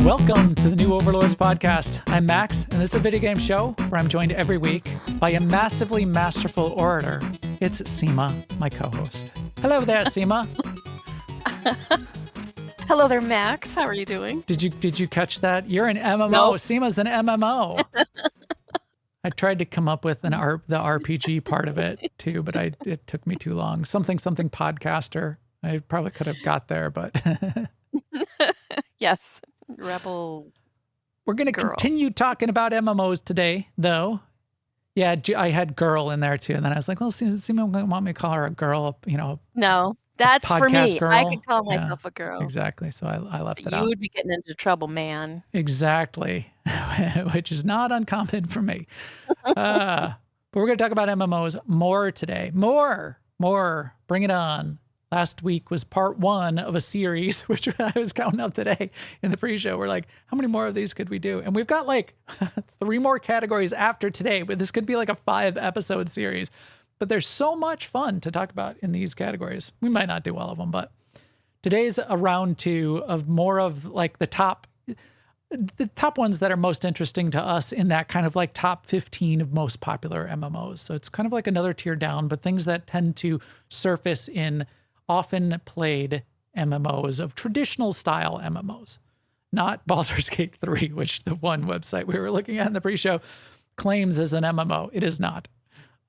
Welcome to the new Overlords Podcast. I'm Max, and this is a video game show where I'm joined every week by a massively masterful orator. It's Sema, my co-host. Hello there, Sema. Hello there, Max. How are you doing? Did you catch that? You're an MMO. Nope. Sema's an MMO. I tried to come up with the RPG part of it too, but it took me too long. Something podcaster. I probably could have got there, but Yes, Rebel. We're going to continue talking about MMOs today, though. Yeah, I had girl in there too, and then I was like, well, Sema want me to call her a girl, No, that's for me. girl. I can call myself a girl. Exactly. So I left it You out. would be getting into trouble, man. Exactly, which is not uncommon for me. But we're going to talk about MMOs more today. More. Bring it on. Last week was part 1 of a series, which I was counting up today in the pre-show. We're like, how many more of these could we do? And we've got like 3 more categories after today, but this could be like a 5-episode series. But there's so much fun to talk about in these categories. We might not do all of them, but today's a round 2 of more of like the top ones that are most interesting to us in that kind of like top 15 of most popular MMOs. So it's kind of like another tier down, but things that tend to surface in often played MMOs of traditional style MMOs, not Baldur's Gate 3, which the one website we were looking at in the pre-show claims as an MMO. It is not.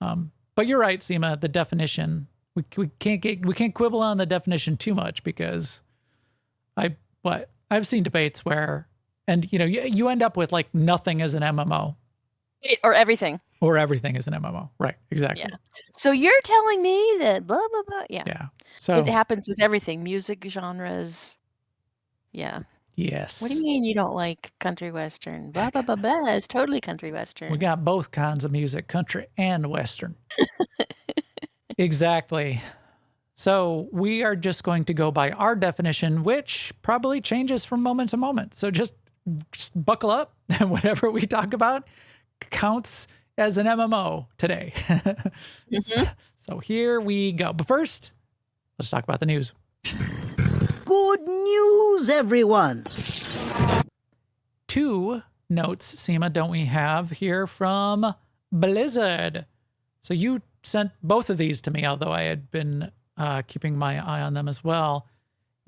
But you're right, Sema, the definition, we can't quibble on the definition too much because I've seen debates where, and you end up with like nothing as an MMO. Or everything. Or everything is an MMO. Right, exactly. Yeah. So you're telling me that blah, blah, blah. Yeah. Yeah. So it happens with everything. Music genres. Yeah. Yes. What do you mean you don't like country western? Blah, blah, blah, blah. It's totally country western. We got both kinds of music, country and western. Exactly. So we are just going to go by our definition, which probably changes from moment to moment. So just buckle up, and whatever we talk about counts as an MMO today. Mm-hmm. So here we go. But first, let's talk about the news. Good news, everyone. 2 notes, Sema, don't we have here from Blizzard? So you sent both of these to me, although I had been keeping my eye on them as well.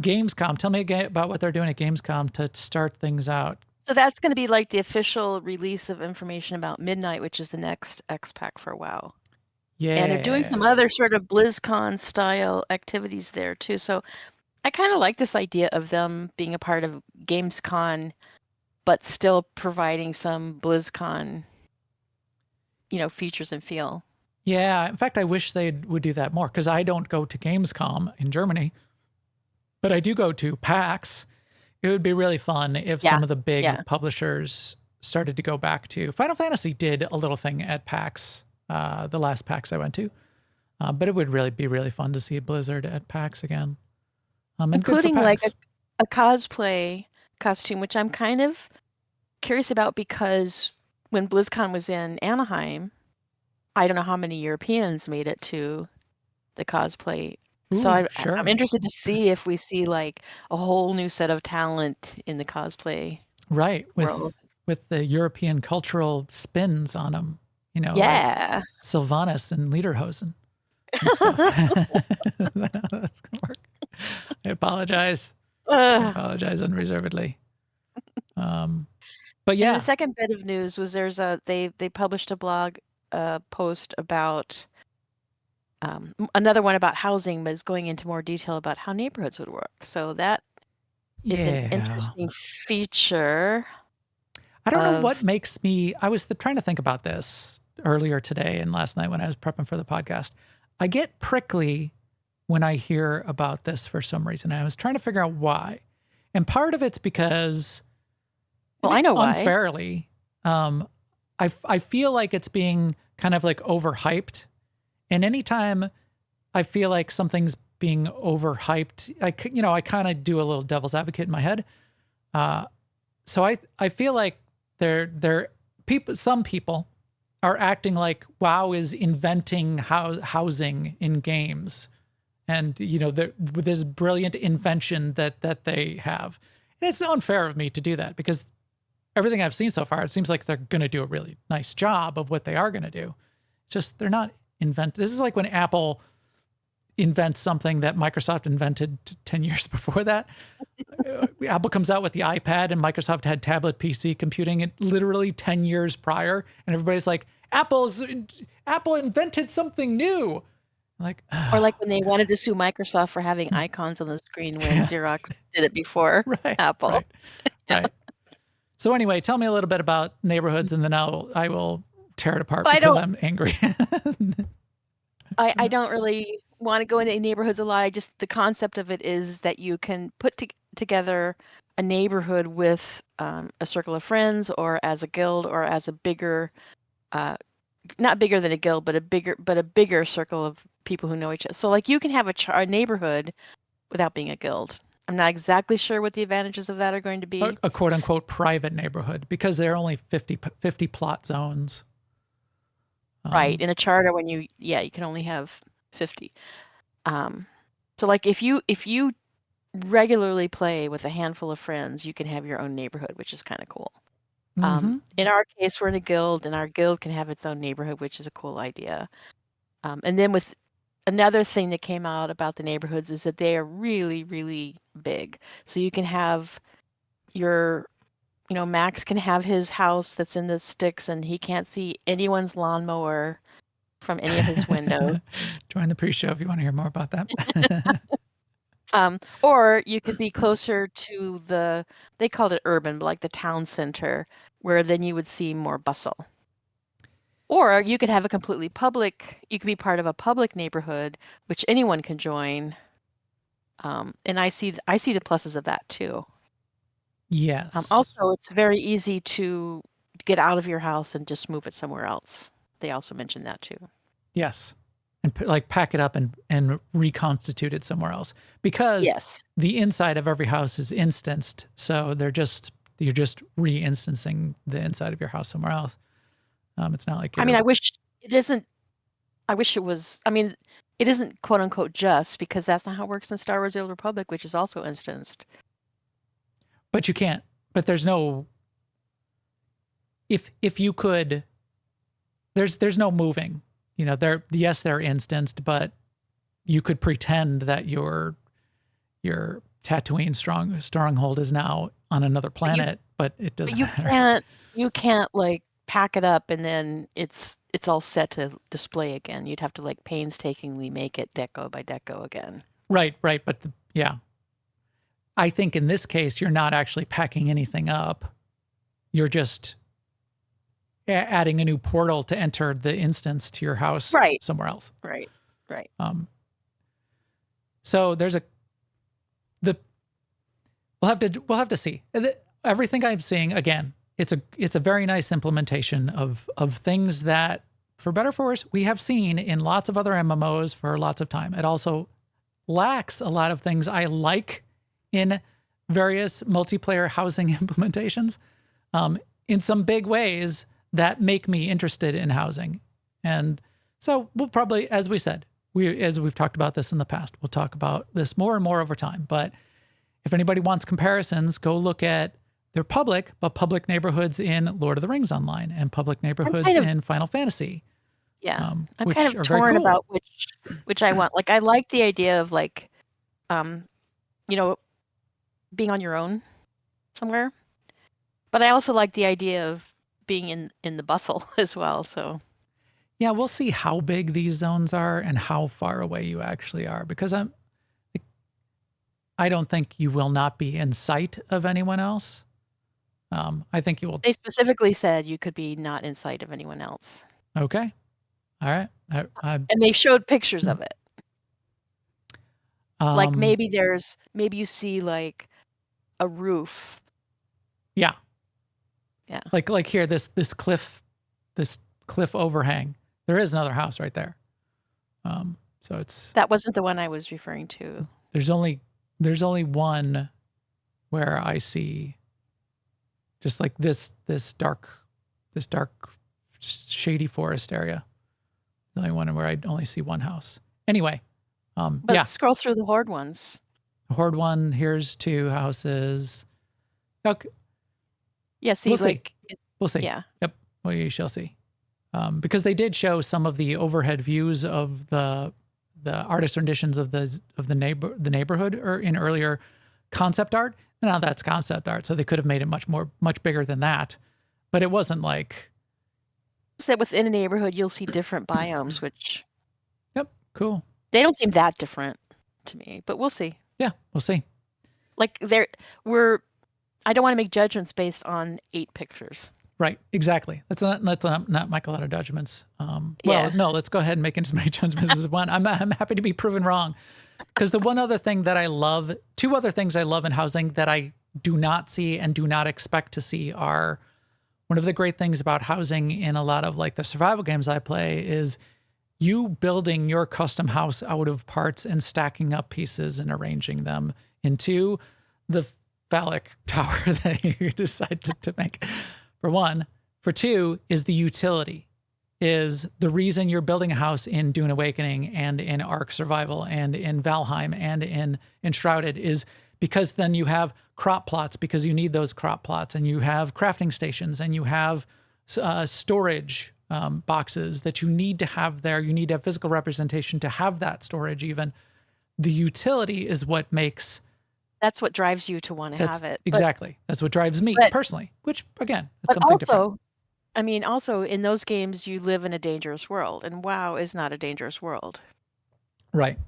Gamescom, tell me about what they're doing at Gamescom to start things out. So that's going to be like the official release of information about Midnight, which is the next X-Pack for WoW. Yeah. And they're doing some other sort of BlizzCon style activities there too. So I kind of like this idea of them being a part of Gamescom, but still providing some BlizzCon, features and feel. Yeah. In fact, I wish they would do that more because I don't go to Gamescom in Germany, but I do go to PAX. It would be really fun if some of the big publishers started to go back to. Final Fantasy did a little thing at PAX, the last PAX I went to, but it would really be really fun to see Blizzard at PAX again. Including like a cosplay costume, which I'm kind of curious about because when BlizzCon was in Anaheim, I don't know how many Europeans made it to the cosplay. So I'm interested to see if we see like a whole new set of talent in the cosplay world. With the European cultural spins on them, like Sylvanas and Lederhosen and stuff. That's gonna work. I apologize. I apologize unreservedly. But yeah, and the second bit of news was they published a blog post about. Another one about housing, but is going into more detail about how neighborhoods would work. So that is an interesting feature. I don't know what makes me. I was trying to think about this earlier today and last night when I was prepping for the podcast. I get prickly when I hear about this for some reason. And I was trying to figure out why. And part of it's because, I know why. Unfairly, I feel like it's being kind of like overhyped. And anytime I feel like something's being overhyped, I kind of do a little devil's advocate in my head. So I feel like some people are acting like WoW is inventing housing in games, and this brilliant invention that they have. And it's unfair of me to do that because everything I've seen so far, it seems like they're going to do a really nice job of what they are going to do. It's just they're not This is like when Apple invents something that Microsoft invented 10 years before that. Apple comes out with the iPad and Microsoft had tablet PC computing it literally 10 years prior. And everybody's like, Apple invented something new. Like, or like when they wanted to sue Microsoft for having icons on the screen when Xerox did it before Apple. Right, right. So anyway, tell me a little bit about neighborhoods, and then I will tear it apart because I'm angry. I don't really want to go into neighborhoods a lot. The concept of it is that you can put together a neighborhood with a circle of friends, or as a guild, or as a bigger, not bigger than a guild, but a bigger circle of people who know each other. So like you can have a neighborhood without being a guild. I'm not exactly sure what the advantages of that are going to be. A quote unquote private neighborhood, because there are only 50 plot zones. Right. In a charter, when you can only have 50. So like if you regularly play with a handful of friends, you can have your own neighborhood, which is kind of cool. In our case, we're in a guild, and our guild can have its own neighborhood, which is a cool idea. And then with another thing that came out about the neighborhoods is that they are really, really big. So you can have Max can have his house that's in the sticks, and he can't see anyone's lawnmower from any of his windows. Join the pre-show if you want to hear more about that. Or you could be closer to they called it urban, but like the town center, where then you would see more bustle. Or you could have a completely you could be part of a public neighborhood, which anyone can join. And I see the pluses of that too. Yes. Also, it's very easy to get out of your house and just move it somewhere else. They also mentioned that too. Yes. And pack it up and reconstitute it somewhere else, because the inside of every house is instanced. So you're just re-instancing the inside of your house somewhere else. It's not like I wish it isn't. I wish it was. It isn't quote unquote just, because that's not how it works in Star Wars: The Old Republic, which is also instanced. But you can't. But there's no. If you could, there's no moving. They're instanced, but you could pretend that your Tatooine stronghold is now on another planet, but it doesn't matter. You can't like pack it up and then it's all set to display again. You'd have to like painstakingly make it deco by deco again. Right. But I think in this case, you're not actually packing anything up. You're just adding a new portal to enter the instance to your house somewhere else. Right. So there's we'll have to see. Everything I'm seeing, again, it's a very nice implementation of things that, for better or for worse, we have seen in lots of other MMOs for lots of time. It also lacks a lot of things I like in various multiplayer housing implementations in some big ways that make me interested in housing. And so we'll probably, as we said, as we've talked about this in the past, we'll talk about this more and more over time. But if anybody wants comparisons, go look at their public neighborhoods in Lord of the Rings Online and public neighborhoods in Final Fantasy. Yeah, I'm kind of torn about which I want. Like, I like the idea of like, being on your own somewhere, but I also like the idea of being in the bustle as well. So yeah, we'll see how big these zones are and how far away you actually are, because I don't think you will not be in sight of anyone else. I think you will. They specifically said you could be not in sight of anyone else. Okay. All right. And they showed pictures of it. Like maybe you see like a roof. Yeah. Yeah. Like here, this cliff overhang. There is another house right there. So that wasn't the one I was referring to. There's only one where I see just like this dark shady forest area. The only one where I only see one house. Anyway, but scroll through the Horde ones. The Horde one, here's 2 houses. Okay. Yeah, see, We'll like, see. We'll see. Yeah. Yep. We shall see. Because they did show some of the overhead views of the artist renditions of the neighborhood or in earlier concept art. Now that's concept art, so they could have made it much bigger than that. But it wasn't like. So within a neighborhood, you'll see different biomes, which. Yep. Cool. They don't seem that different to me, but we'll see. Yeah, we'll see. Like I don't want to make judgments based on 8 pictures. Right, exactly. Let's not make a lot of judgments. Yeah. No, let's go ahead and make as many judgments as one. I'm happy to be proven wrong. Because the one other thing that I love, 2 other things I love in housing that I do not see and do not expect to see are, one of the great things about housing in a lot of like the survival games I play is you building your custom house out of parts and stacking up pieces and arranging them into the phallic tower that you decide to make. For one. For 2 is the utility, is the reason you're building a house in Dune Awakening and in Ark Survival and in Valheim and in Enshrouded is because then you have crop plots because you need those crop plots, and you have crafting stations, and you have storage boxes that you need to have there. You need to have physical representation to have that storage even. The utility is what makes... That's what drives you to want to have it. Exactly. That's what drives me personally, which again, it's something different. I mean, also in those games, you live in a dangerous world, and WoW is not a dangerous world. Right.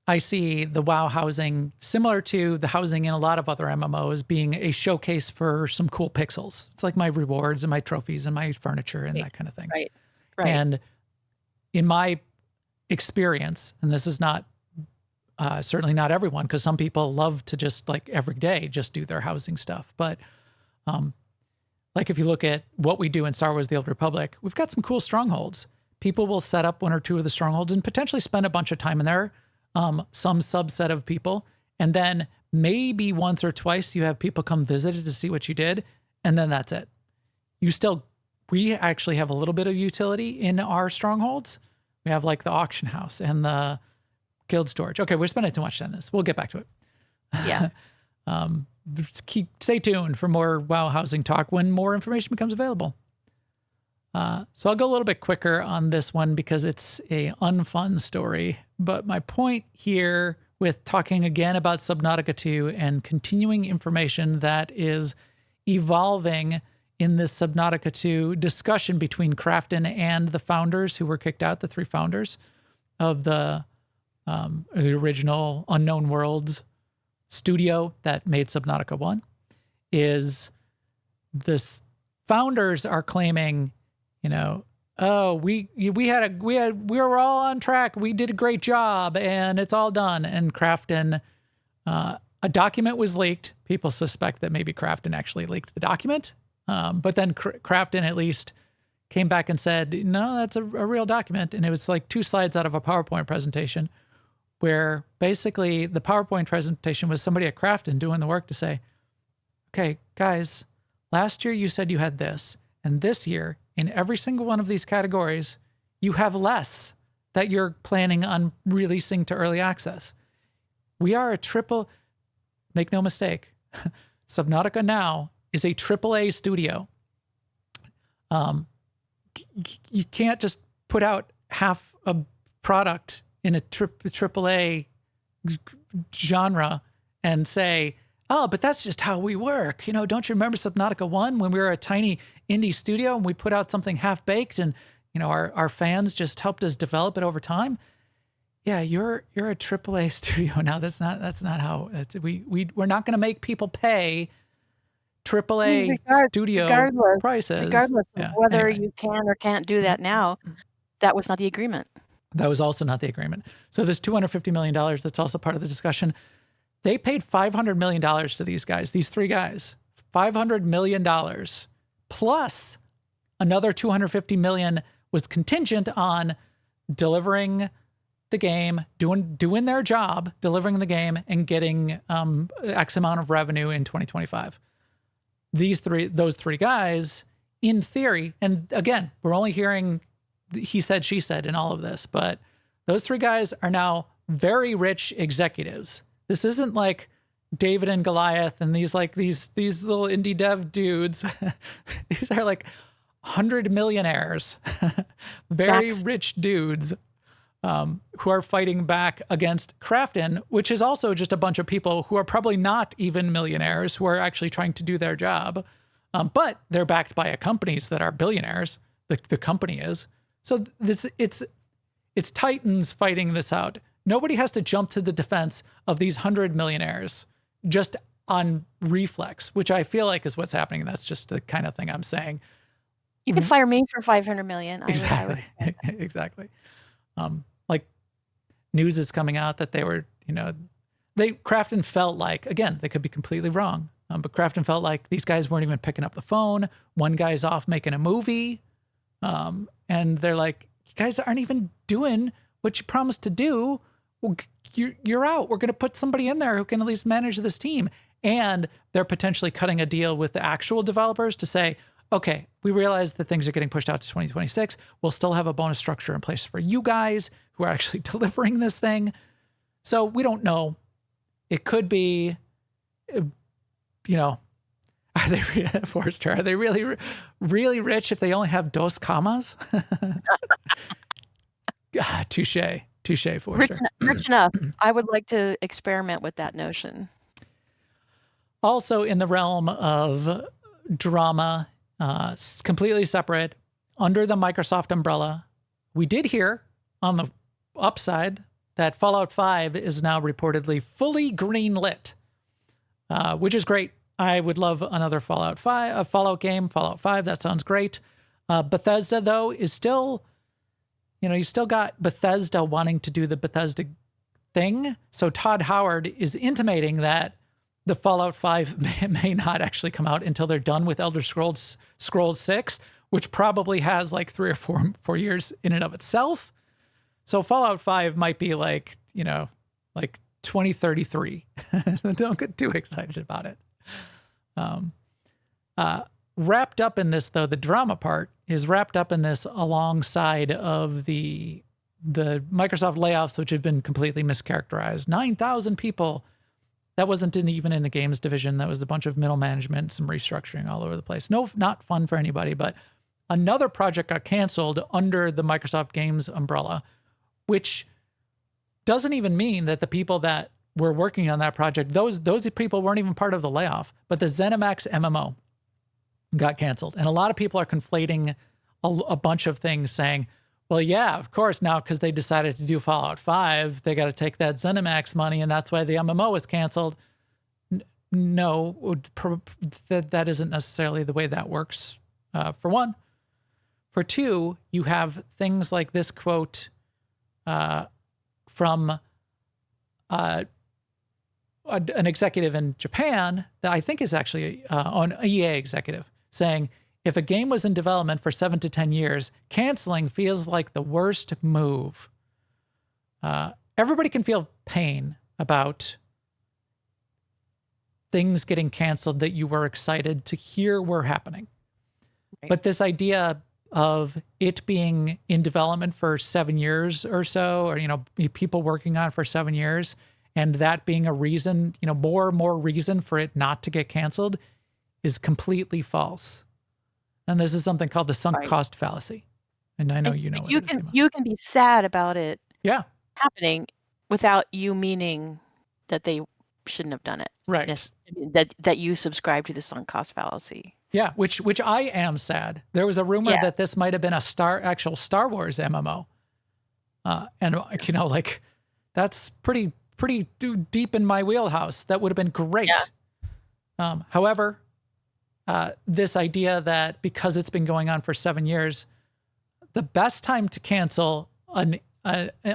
I see the WoW housing similar to the housing in a lot of other MMOs being a showcase for some cool pixels. It's like my rewards and my trophies and my furniture and that kind of thing. Right. And in my experience, and this is not certainly not everyone, because some people love to just like every day just do their housing stuff. But like if you look at what we do in Star Wars: The Old Republic, we've got some cool strongholds. People will set up 1 or 2 of the strongholds and potentially spend a bunch of time in there, some subset of people. And then maybe once or twice you have people come visit it to see what you did. And then that's it. We actually have a little bit of utility in our strongholds. We have like the auction house and the guild storage. Okay, we're spending too much on this. We'll get back to it. Yeah. Stay tuned for more WoW housing talk when more information becomes available. So I'll go a little bit quicker on this one because it's a unfun story. But my point here with talking again about Subnautica 2 and continuing information that is evolving in this Subnautica 2 discussion between Crafton and the founders who were kicked out, the 3 founders of the original Unknown Worlds studio that made Subnautica 1, is this founders are claiming, oh, we were all on track. We did a great job and it's all done. And Crafton, a document was leaked. People suspect that maybe Crafton actually leaked the document. But then Crafton at least came back and said, no, that's a real document. And it was like 2 slides out of a PowerPoint presentation where basically the PowerPoint presentation was somebody at Crafton doing the work to say, okay, guys, last year you said you had this, and this year in every single one of these categories, you have less that you're planning on releasing to early access. We are a make no mistake, Subnautica now is a AAA studio. You can't just put out half a product in a AAA genre and say, oh, but that's just how we work. Don't you remember Subnautica 1 when we were a tiny indie studio and we put out something half-baked and, our fans just helped us develop it over time? Yeah, you're a AAA studio now. That's not how we're not going to make people pay AAA studio prices. Regardless of whether you can or can't do that now, that was not the agreement. That was also not the agreement. So this $250 million, that's also part of the discussion. They paid $500 million to these guys, these 3 guys, $500 million plus another $250 million was contingent on delivering the game, doing their job, delivering the game and getting X amount of revenue in 2025. Those 3 guys, in theory, and again, we're only hearing he said, she said in all of this, but those 3 guys are now very rich executives. This isn't like David and Goliath and these little indie dev dudes. These are like 100 millionaires, very rich dudes, who are fighting back against Krafton, which is also just a bunch of people who are probably not even millionaires, who are actually trying to do their job. But they're backed by companies that are billionaires. The company is. So it's titans fighting this out. Nobody has to jump to the defense of these 100 millionaires just on reflex, which I feel like is what's happening. That's just the kind of thing I'm saying. You can fire me for 500 million. Exactly. Exactly. Like news is coming out that they were, Krafton felt like, again, they could be completely wrong. But Krafton felt like these guys weren't even picking up the phone. One guy's off making a movie. And they're like, you guys aren't even doing what you promised to do. Well, you're out. We're going to put somebody in there who can at least manage this team. And they're potentially cutting a deal with the actual developers to say, okay, we realize that things are getting pushed out to 2026. We'll still have a bonus structure in place for you guys who are actually delivering this thing. So we don't know. It could be, are they, Forrester, are they really, really rich if they only have dos camas? Touche, Forrester. Rich enough. I would like to experiment with that notion. Also in the realm of drama, completely separate, under the Microsoft umbrella, we did hear on the upside that Fallout 5 is now reportedly fully greenlit, which is great. I would love another Fallout game, Fallout 5. That sounds great. Bethesda, though, is still, you still got Bethesda wanting to do the Bethesda thing. So Todd Howard is intimating that the Fallout 5 may not actually come out until they're done with Elder Scrolls 6, which probably has like 3 or 4 years in and of itself. So Fallout 5 might be like 2033. Don't get too excited about it. Wrapped up in this, though, the drama part is wrapped up in this alongside of the Microsoft layoffs, which have been completely mischaracterized. 9,000 people. That wasn't even in the games division. That was a bunch of middle management, some restructuring all over the place. No, not fun for anybody, but another project got canceled under the Microsoft Games umbrella, which doesn't even mean that the people that were working on that project, those people weren't even part of the layoff, but the ZeniMax MMO got canceled. And a lot of people are conflating a bunch of things saying, well, yeah, of course, now because they decided to do Fallout 5, they got to take that ZeniMax money, and that's why the MMO was canceled. No, that isn't necessarily the way that works, for one. For two, you have things like this quote from an executive in Japan that I think is actually an EA executive saying, if a game was in development for 7 to 10 years, canceling feels like the worst move. Everybody can feel pain about things getting canceled that you were excited to hear were happening. Right. But this idea of it being in development for 7 years or so, or, people working on it for 7 years, and that being a reason, more reason for it not to get canceled is completely false. And this is something called the sunk cost fallacy. And I know what it is, Sema. You can be sad about it happening without you meaning that they shouldn't have done it. Right. That you subscribe to the sunk cost fallacy. Yeah, which I am sad. There was a rumor that this might have been actual Star Wars MMO. And that's pretty deep in my wheelhouse. That would have been great. Yeah. However, this idea that because it's been going on for 7 years, the best time to cancel an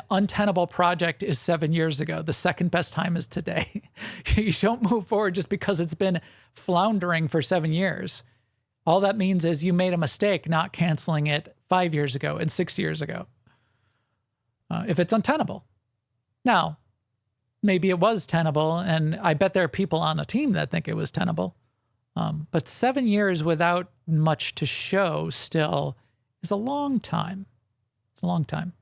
untenable project is 7 years ago. The second best time is today. You don't move forward just because it's been floundering for 7 years. All that means is you made a mistake not canceling it 5 years ago and 6 years ago. If it's untenable. Now, maybe it was tenable, and I bet there are people on the team that think it was tenable. But 7 years without much to show still is a long time. It's a long time.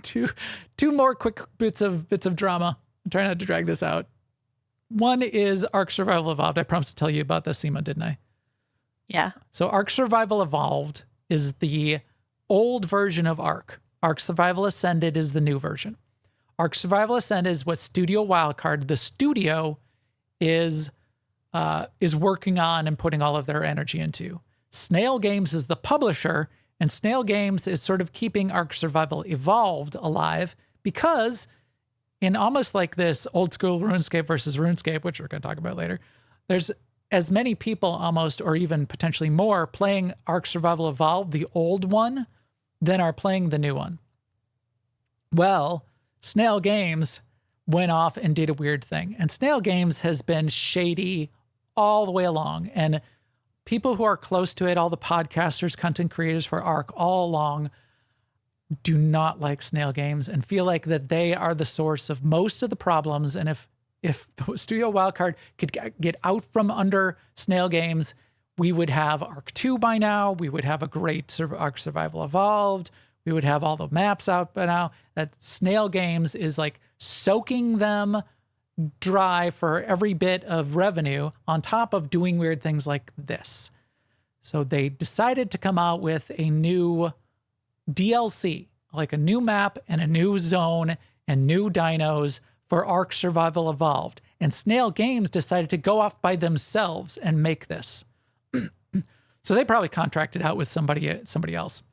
Two more quick bits of drama. I'm trying not to drag this out. One is Ark Survival Evolved. I promised to tell you about this, Sema, didn't I? Yeah. So Ark Survival Evolved is the old version of Ark. Ark Survival Ascended is the new version. Ark Survival Ascended is what Studio Wildcard, the studio, is working on and putting all of their energy into. Snail Games is the publisher, and Snail Games is sort of keeping Ark Survival Evolved alive because in almost like this old school RuneScape versus RuneScape, which we're going to talk about later, there's as many people almost, or even potentially more, playing Ark Survival Evolved, the old one, than are playing the new one. Well, Snail Games went off and did a weird thing. And Snail Games has been shady all the way along. And people who are close to it, all the podcasters, content creators for Ark all along, do not like Snail Games and feel like that they are the source of most of the problems. And if Studio Wildcard could get out from under Snail Games, we would have Ark 2 by now. We would have a great Ark Survival Evolved. We would have all the maps out by now. That Snail Games is like soaking them dry for every bit of revenue on top of doing weird things like this. So they decided to come out with a new DLC, like a new map and a new zone and new dinos for Ark Survival Evolved. And Snail Games decided to go off by themselves and make this. So they probably contracted out with somebody else.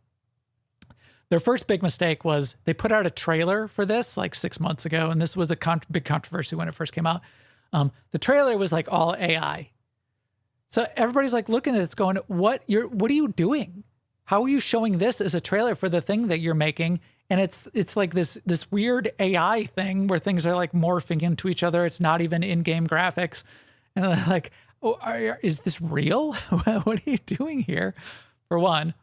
Their first big mistake was they put out a trailer for this like 6 months ago, and this was a big controversy when it first came out. The trailer was like all AI. So everybody's like looking at it, going, what are you doing? How are you showing this as a trailer for the thing that you're making? And it's like this weird AI thing where things are like morphing into each other. It's not even in-game graphics. And they're like, oh, is this real? What are you doing here? For one.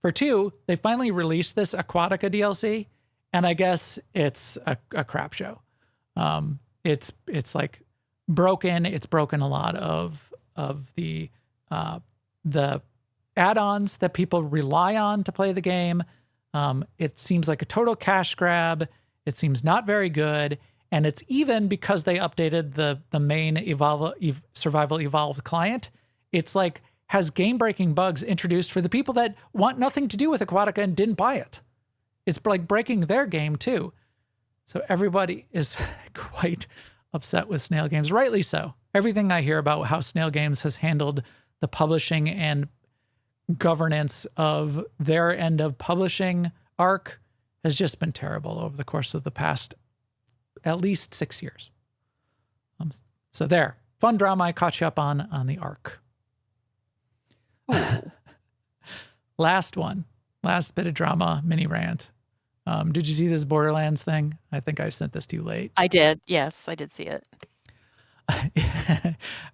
For two, they finally released this Aquatica DLC, and I guess it's a crap show. It's like broken. It's broken a lot of the add-ons that people rely on to play the game. It seems like a total cash grab. It seems not very good. And it's even because they updated the main Survival Evolved client, it's like has game-breaking bugs introduced for the people that want nothing to do with Aquatica and didn't buy it. It's like breaking their game too. So everybody is quite upset with Snail Games, rightly so. Everything I hear about how Snail Games has handled the publishing and governance of their end of publishing Ark has just been terrible over the course of the past at least 6 years. So there, fun drama I caught you up on the Ark. Last bit of drama, mini rant. Did you see this Borderlands thing? I think I sent this to you late. I did. Yes, I did see it.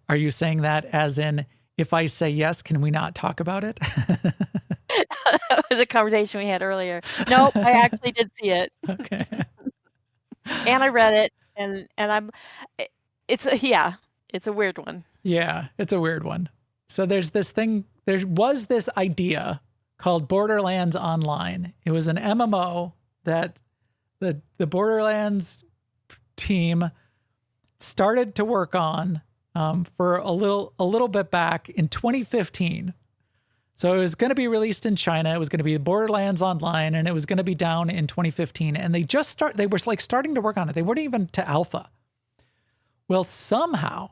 Are you saying that as in, if I say yes, can we not talk about it? That was a conversation we had earlier. Nope, I actually did see it. Okay. And I read it, and it's a weird one. Yeah, it's a weird one. So there was this idea called Borderlands Online. It was an MMO that the Borderlands team started to work on for a little bit back in 2015. So it was going to be released in China. It was going to be Borderlands Online, and it was going to be down in 2015. And they were like starting to work on it. They weren't even to alpha. Well, somehow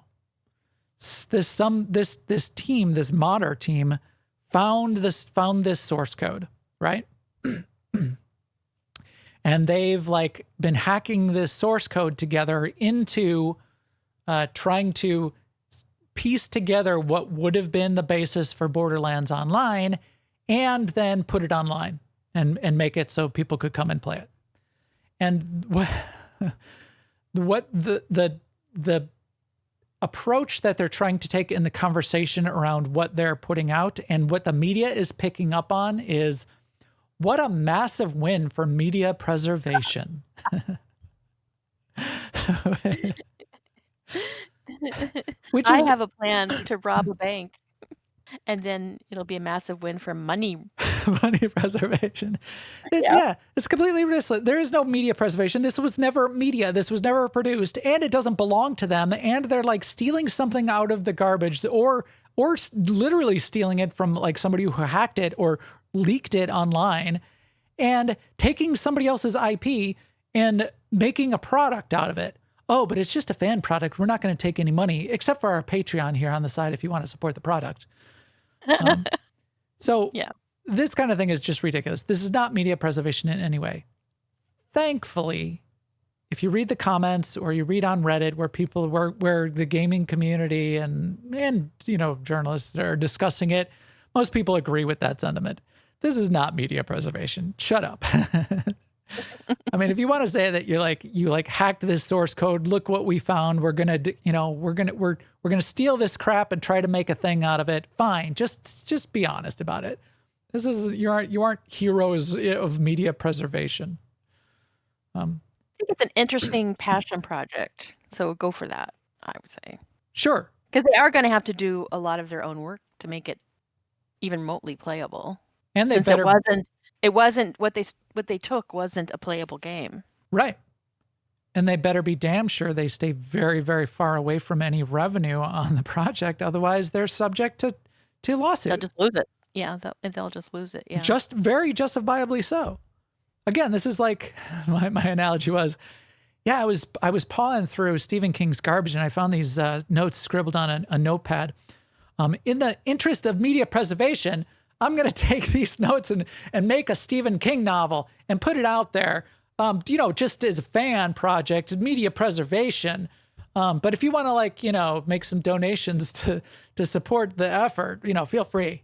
this team, this modder team, found this source code, right? And they've like been hacking this source code together into trying to piece together what would have been the basis for Borderlands Online, and then put it online and make it so people could come and play it. And what the approach that they're trying to take in the conversation around what they're putting out and what the media is picking up on is, what a massive win for media preservation. I have a plan to rob a bank, and then it'll be a massive win for money Money preservation. Yeah, it's completely ridiculous. There is no media preservation. This was never media. This was never produced, and it doesn't belong to them. And they're like stealing something out of the garbage, or literally stealing it from like somebody who hacked it or leaked it online, and taking somebody else's IP and making a product out of it. Oh, but it's just a fan product. We're not going to take any money, except for our Patreon here on the side if you want to support the product. So this kind of thing is just ridiculous. This is not media preservation in any way. Thankfully, if you read the comments or you read on Reddit where the gaming community and journalists are discussing it, most people agree with that sentiment. This is not media preservation. Shut up. I mean, if you want to say that you hacked this source code, look what we found. We're gonna steal this crap and try to make a thing out of it. Fine, just be honest about it. You aren't heroes of media preservation. I think it's an interesting passion project, so go for that. I would say sure, because they are going to have to do a lot of their own work to make it even remotely playable. And since it wasn't what they took wasn't a playable game. Right. And they better be damn sure they stay very, very far away from any revenue on the project. Otherwise, they're subject to lawsuit. They'll just lose it. Yeah, they'll just lose it. Yeah. Just very justifiably so. Again, this is like my analogy was, I was pawing through Stephen King's garbage and I found these notes scribbled on a notepad. In the interest of media preservation, I'm going to take these notes and make a Stephen King novel and put it out there, just as a fan project, media preservation. But if you want to make some donations to support the effort, feel free.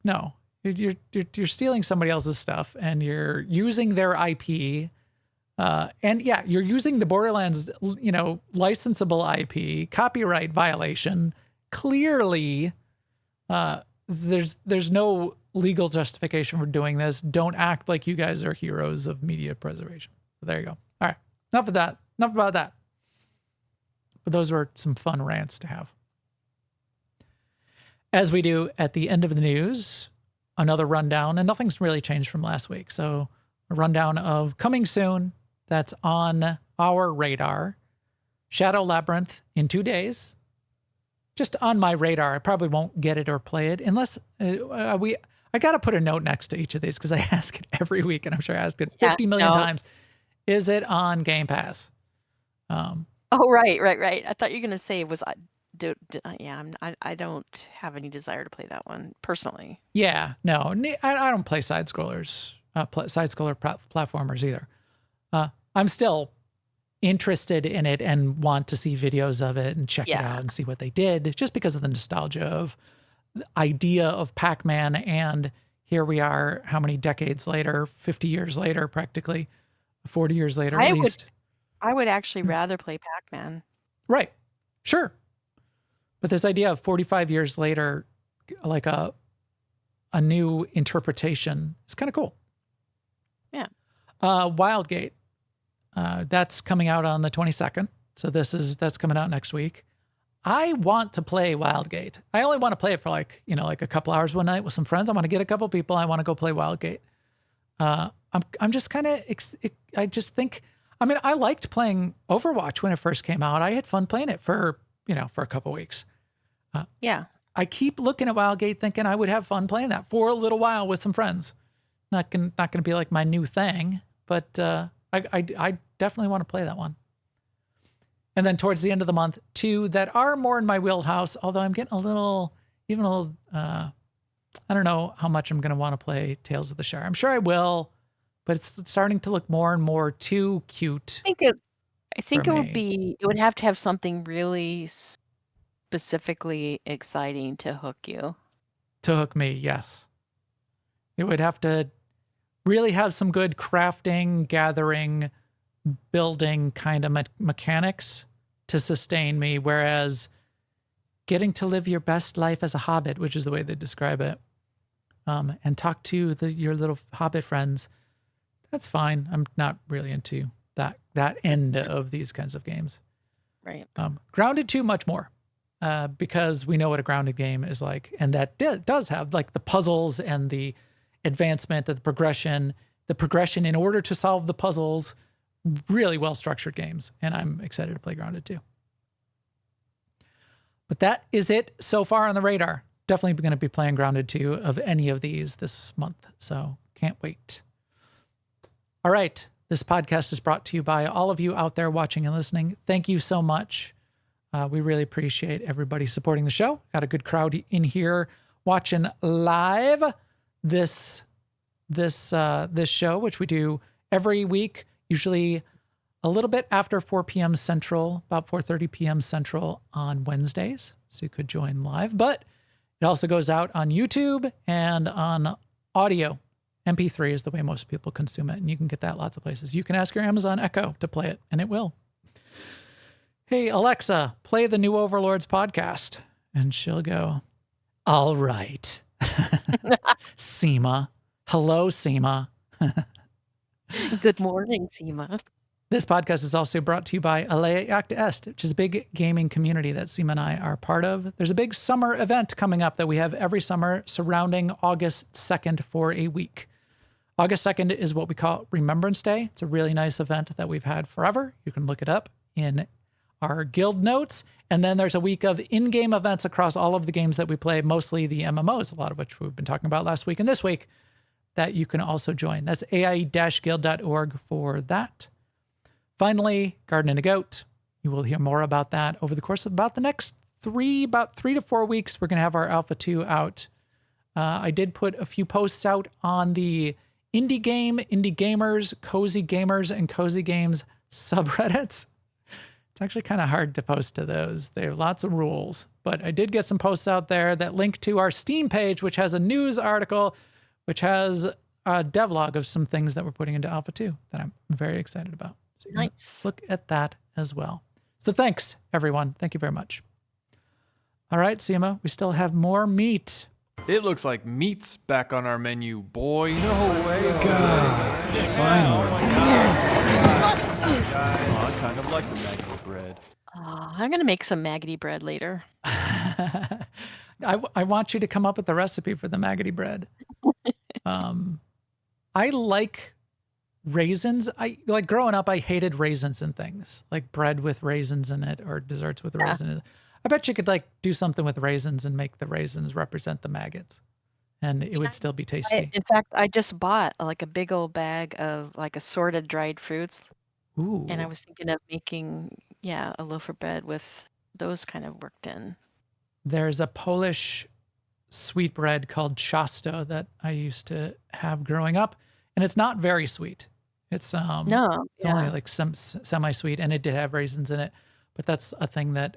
No, you're stealing somebody else's stuff and you're using their IP. You're using the Borderlands, licensable IP, copyright violation. Clearly, there's no legal justification for doing this. Don't act like you guys are heroes of media preservation. So there you go. All right. Enough of that. Enough about that. But those were some fun rants to have. As we do at the end of the news, another rundown, and nothing's really changed from last week. So a rundown of coming soon. That's on our radar. Shadow Labyrinth in 2 days. Just on my radar. I probably won't get it or play it unless I got to put a note next to each of these because I ask it every week and I'm sure I asked it 50 million times. Is it on Game Pass? Right. I thought you were going to say it was. I don't have any desire to play that one personally. Yeah, no, I don't play side scrollers, platformers either. I'm still interested in it and want to see videos of it and check it out and see what they did just because of the nostalgia of the idea of Pac-Man. And here we are, how many decades later, 50 years later, practically 40 years later, at least. I would actually rather play Pac-Man. Right. Sure. But this idea of 45 years later, like a new interpretation is kind of cool. Yeah. Wildgate. That's coming out on the 22nd. So that's coming out next week. I want to play Wildgate. I only want to play it for like a couple hours one night with some friends. I want to get a couple people. I want to go play Wildgate. I'm just kind of, I just think, I liked playing Overwatch when it first came out. I had fun playing it for a couple weeks. I keep looking at Wildgate thinking I would have fun playing that for a little while with some friends. Not gonna be like my new thing, but I definitely want to play that one. And then towards the end of the month, 2 that are more in my wheelhouse, although I'm getting a little, I don't know how much I'm going to want to play Tales of the Shire. I'm sure I will, but it's starting to look more and more too cute. I think it would have to have something really specifically exciting to hook you. To hook me, yes. It would have to really have some good crafting, gathering, building kind of mechanics to sustain me, whereas getting to live your best life as a hobbit, which is the way they describe it, and talk to your little hobbit friends, that's fine. I'm not really into that end of these kinds of games. Right. Grounded 2 much more, because we know what a grounded game is like, and that does have like the puzzles and the advancement, of the progression in order to solve the puzzles. Really well-structured games, and I'm excited to play Grounded 2. But that is it so far on the radar. Definitely going to be playing Grounded 2 of any of these this month, so can't wait. All right, this podcast is brought to you by all of you out there watching and listening. Thank you so much. We really appreciate everybody supporting the show. Got a good crowd in here watching live this show, which we do every week, usually a little bit after 4 p.m. Central, about 4:30 p.m. Central on Wednesdays. So you could join live, but it also goes out on YouTube and on audio. MP3 is the way most people consume it, and you can get that lots of places. You can ask your Amazon Echo to play it, and it will. Hey, Alexa, play the new Overlords podcast. And she'll go, all right. Sema. Hello, Sema. Good morning, Sema. This podcast is also brought to you by Alea Acta Est, which is a big gaming community that Sema and I are part of. There's a big summer event coming up that we have every summer surrounding August 2nd for a week. August 2nd is what we call Remembrance Day. It's a really nice event that we've had forever. You can look it up in our guild notes. And then there's a week of in-game events across all of the games that we play, mostly the MMOs, a lot of which we've been talking about last week and this week, that you can also join. That's ai-guild.org for that. Finally, Garden and a Goat. You will hear more about that over the course of about the next 3 to 4 weeks. We're going to have our Alpha 2 out. I did put a few posts out on the Indie Gamers, Cozy Gamers, and Cozy Games subreddits. It's actually kind of hard to post to those. They have lots of rules, but I did get some posts out there that link to our Steam page, which has a news article, which has a devlog of some things that we're putting into Alpha 2 that I'm very excited about. So you can look at that as well. So thanks, everyone. Thank you very much. All right, Sema, we still have more meat. It looks like meat's back on our menu, boys. No way. God. Finally. Oh, my God. Oh, I kind of like the maggoty bread. I'm going to make some maggoty bread later. I want you to come up with the recipe for the maggoty bread. I like raisins. Like growing up, I hated raisins and things like bread with raisins in it or desserts with raisins in it. I bet you could like do something with raisins and make the raisins represent the maggots, and it would still be tasty. In fact, I just bought like a big old bag of like assorted dried fruits. Ooh. And I was thinking of making, a loaf of bread with those kind of worked in. There's a Polish sweet bread called ciasto that I used to have growing up, and it's not very sweet. It's only like some semi-sweet, and it did have raisins in it. But that's a thing that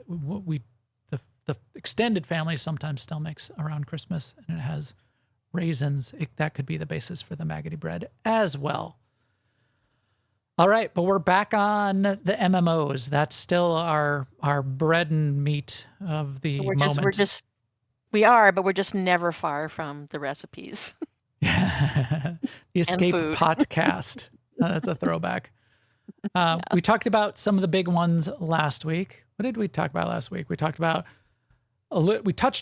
the extended family sometimes still makes around Christmas, and it has raisins. That could be the basis for the maggoty bread as well. All right, but we're back on the MMOs. That's still our bread and meat of the moment. But we're just never far from the recipes. The Escape Podcast. That's a throwback. We talked about some of the big ones last week. What did we talk about last week? We touched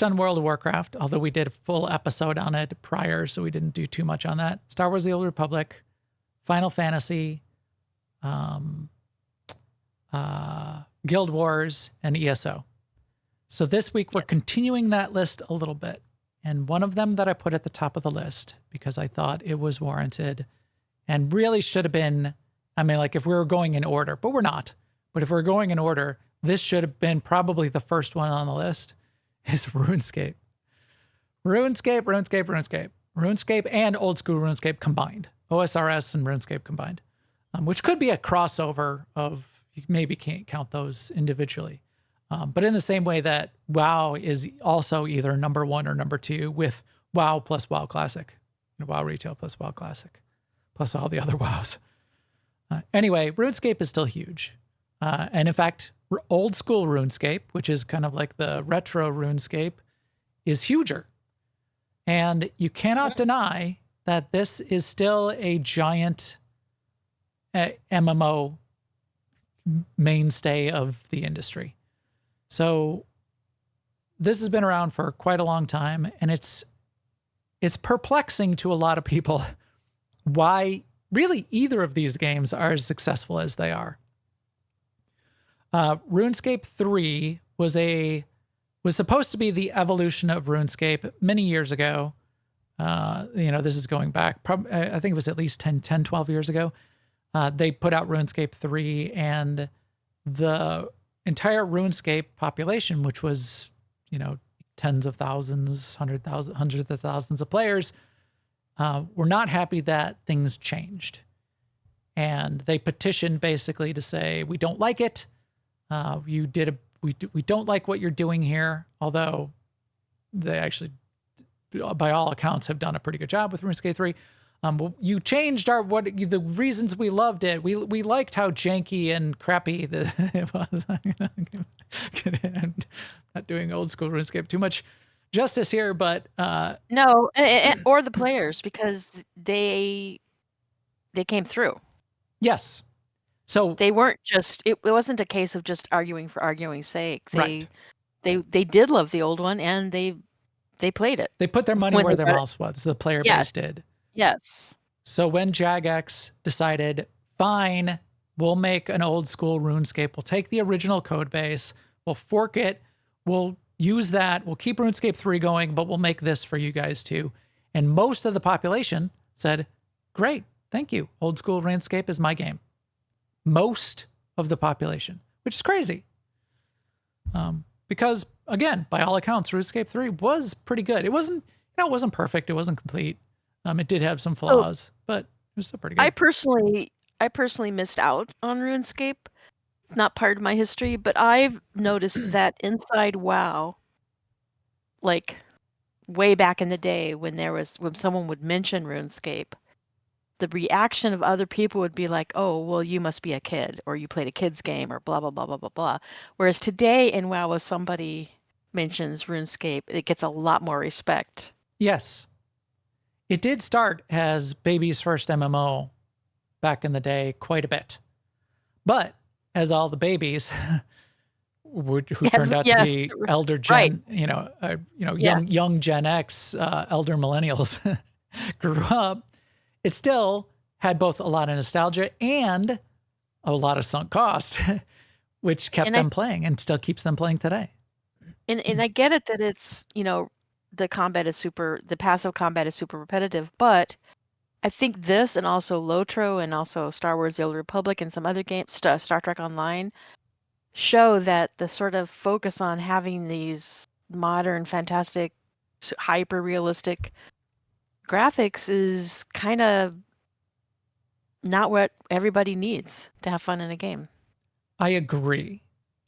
on World of Warcraft, although we did a full episode on it prior, so we didn't do too much on that. Star Wars: The Old Republic, Final Fantasy, Guild Wars, and ESO. So this week we're continuing that list a little bit. And one of them that I put at the top of the list because I thought it was warranted and really should have been, if we were going in order, but we're not. But if we're going in order, this should have been probably the first one on the list is RuneScape. RuneScape and old school RuneScape combined. OSRS and RuneScape combined. Which could be a crossover of, you maybe can't count those individually. But in the same way that WoW is also either number 1 or number 2 with WoW plus WoW Classic. WoW Retail plus WoW Classic. Plus all the other WoWs. Anyway, RuneScape is still huge. And in fact, old school RuneScape, which is kind of like the retro RuneScape, is huger. And you cannot deny that this is still a giant MMO mainstay of the industry. So this has been around for quite a long time, and it's it's perplexing to a lot of people why really either of these games are as successful as they are. RuneScape 3 was supposed to be the evolution of RuneScape many years ago. This is going back, I think it was at least 10, 12 years ago. They put out RuneScape 3, and the entire RuneScape population, which was, tens of thousands, hundreds of thousands of players, were not happy that things changed. And they petitioned basically to say, we don't like it. We don't like what you're doing here. Although they actually, by all accounts, have done a pretty good job with RuneScape 3. You changed the reasons we loved it. We liked how janky and crappy it was. I'm not doing old school RuneScape too much justice here, but no, or the players, because they came through. Yes, so they weren't just. It wasn't a case of just arguing for arguing's sake. Right. They did love the old one, and they played it. They put their money where their mouth was. The player base did. Yes. So when Jagex decided, fine, we'll make an old school RuneScape. We'll take the original code base. We'll fork it. We'll use that. We'll keep RuneScape 3 going, but we'll make this for you guys too. And most of the population said, great, thank you. Old school RuneScape is my game. Most of the population, which is crazy. Because again, by all accounts, RuneScape 3 was pretty good. It wasn't perfect. It wasn't complete. It did have some flaws, but it was still pretty good. I personally missed out on RuneScape. It's not part of my history, but I've noticed that inside WoW, like way back in the day when someone would mention RuneScape, the reaction of other people would be like, oh, well, you must be a kid, or you played a kid's game, or blah, blah, blah, blah, blah, blah. Whereas today in WoW, if somebody mentions RuneScape, it gets a lot more respect. Yes. It did start as baby's first MMO back in the day quite a bit. But as all the babies who turned out to be elder Gen, young Gen X, elder millennials grew up, it still had both a lot of nostalgia and a lot of sunk cost, which kept them playing and still keeps them playing today. And I get it that it's, the passive combat is super repetitive, but I think this and also LOTRO and also Star Wars: The Old Republic and some other games, Star Trek Online, show that the sort of focus on having these modern, fantastic, hyper-realistic graphics is kind of not what everybody needs to have fun in a game. I agree.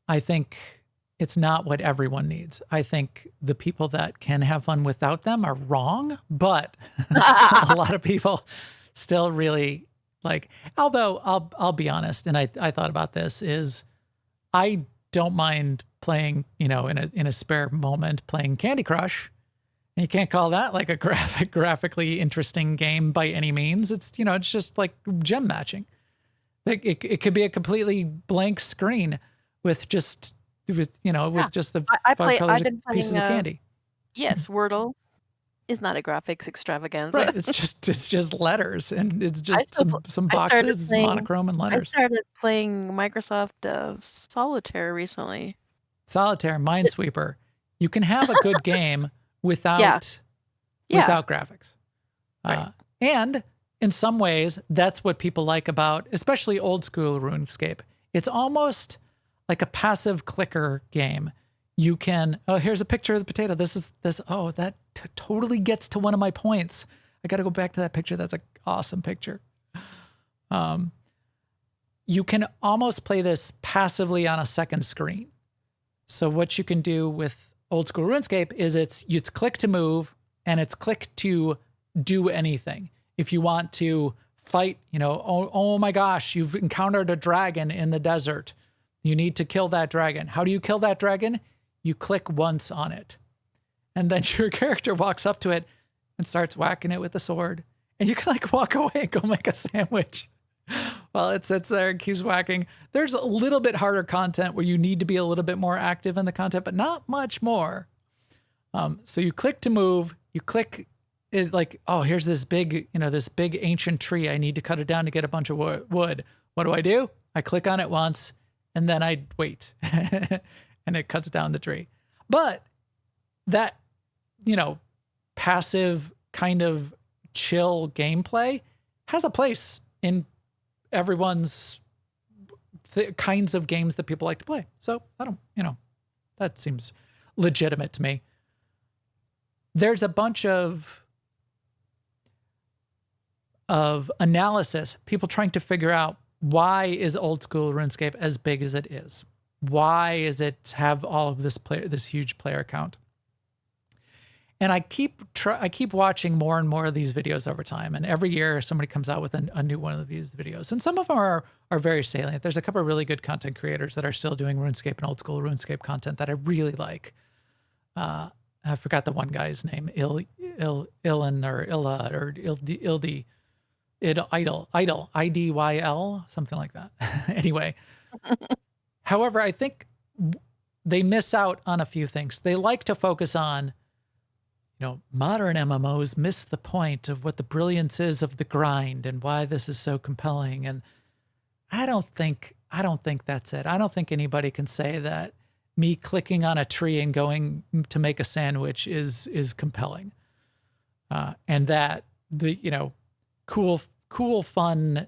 I think it's not what everyone needs. I think the people that can have fun without them are wrong, but a lot of people still really like, although I'll be honest, and I thought about this, is I don't mind playing, in a spare moment playing Candy Crush. And you can't call that like a graphically interesting game by any means. It's, it's just like gem matching. Like it could be a completely blank screen with just just the five colors of pieces of candy. Yes, Wordle is not a graphics extravaganza. Right, it's just letters, and it's just some boxes, monochrome and letters. I started playing Microsoft Solitaire recently. Solitaire, Minesweeper. You can have a good game without graphics. Right. And in some ways, that's what people like about, especially old school RuneScape. It's almost like a passive clicker game. You can, here's a picture of the potato. That totally gets to one of my points. I got to go back to that picture. That's an awesome picture. You can almost play this passively on a second screen. So what you can do with old school RuneScape is it's click to move and it's click to do anything. If you want to fight, oh my gosh, you've encountered a dragon in the desert. You need to kill that dragon. How do you kill that dragon? You click once on it. And then your character walks up to it and starts whacking it with the sword. And you can walk away and go make a sandwich while it sits there and keeps whacking. There's a little bit harder content where you need to be a little bit more active in the content, but not much more. So you click to move, you click it like, oh, here's this big, this big ancient tree. I need to cut it down to get a bunch of wood. What do? I click on it once and then I wait and it cuts down the tree. But that, passive kind of chill gameplay has a place in everyone's kinds of games that people like to play. So I don't, that seems legitimate to me. There's a bunch of analysis, people trying to figure out, why is old school RuneScape as big as it is? Why is it have all of this huge player count? And I keep watching more and more of these videos over time. And every year somebody comes out with a new one of these videos. And some of them are very salient. There's a couple of really good content creators that are still doing RuneScape and old school RuneScape content that I really like. I forgot the one guy's name, Ilan or Illa or Ildi. Idle, IDYL, something like that. Anyway, however, I think they miss out on a few things. They like to focus on, modern MMOs miss the point of what the brilliance is of the grind and why this is so compelling. And I don't think that's it. I don't think anybody can say that me clicking on a tree and going to make a sandwich is compelling. And that the, cool, fun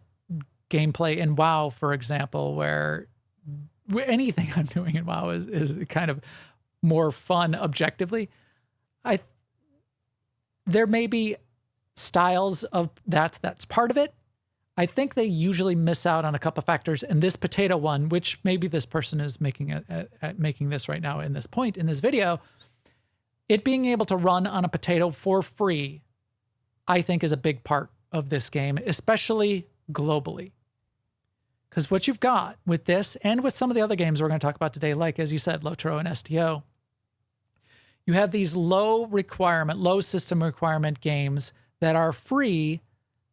gameplay in WoW, for example, where anything I'm doing in WoW is kind of more fun objectively. There may be styles of that's part of it. I think they usually miss out on a couple factors, and this potato one, which maybe this person is making making this right now in this point in this video, it being able to run on a potato for free, I think is a big part of this game, especially globally. Because what you've got with this and with some of the other games we're going to talk about today, like, as you said, LOTRO and STO, you have these low system requirement games that are free,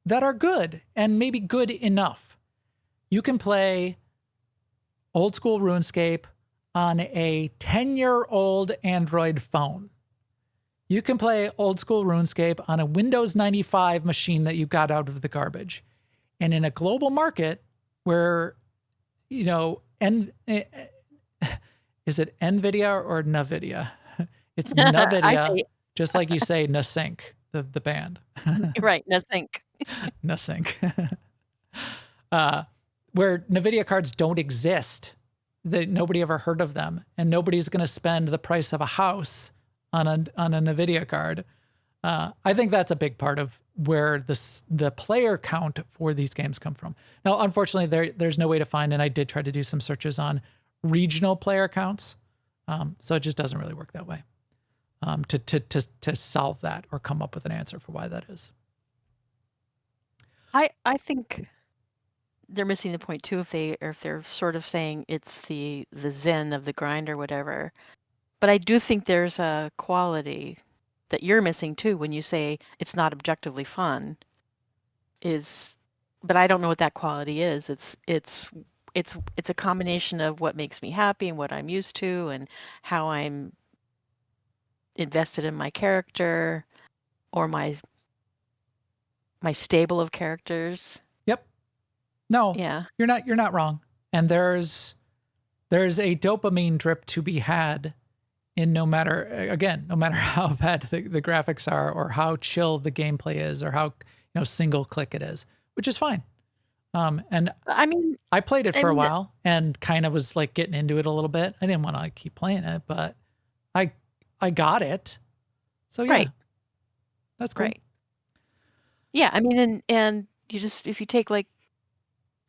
that are good and maybe good enough. You can play old school RuneScape on a 10-year-old Android phone. You can play old school RuneScape on a Windows 95 machine that you got out of the garbage. And in a global market where, is it NVIDIA or NVIDIA? It's NVIDIA, just like you say NSYNC, the band. Right, NSYNC. NSYNC. Where NVIDIA cards don't exist, that nobody ever heard of them, and nobody's going to spend the price of a house on a NVIDIA card. I think that's a big part of where the player count for these games come from. Now, unfortunately, there's no way to find, and I did try to do some searches on regional player counts, so it just doesn't really work that way to solve that or come up with an answer for why that is. I think they're missing the point too if they're sort of saying it's the zen of the grind or whatever. But I do think there's a quality that you're missing too when you say it's not objectively fun. But I don't know what that quality is. It's a combination of what makes me happy and what I'm used to and how I'm invested in my character or my stable of characters. Yep. No. Yeah. You're not wrong. And there's a dopamine drip to be had in no matter how bad the graphics are or how chill the gameplay is or how single click it is, which is fine. And I mean, I played it for a while and kind of was like getting into it a little bit. I didn't want to keep playing it, but I got it. So yeah, right. That's great. Right. Yeah, I mean, and you just, if you take like,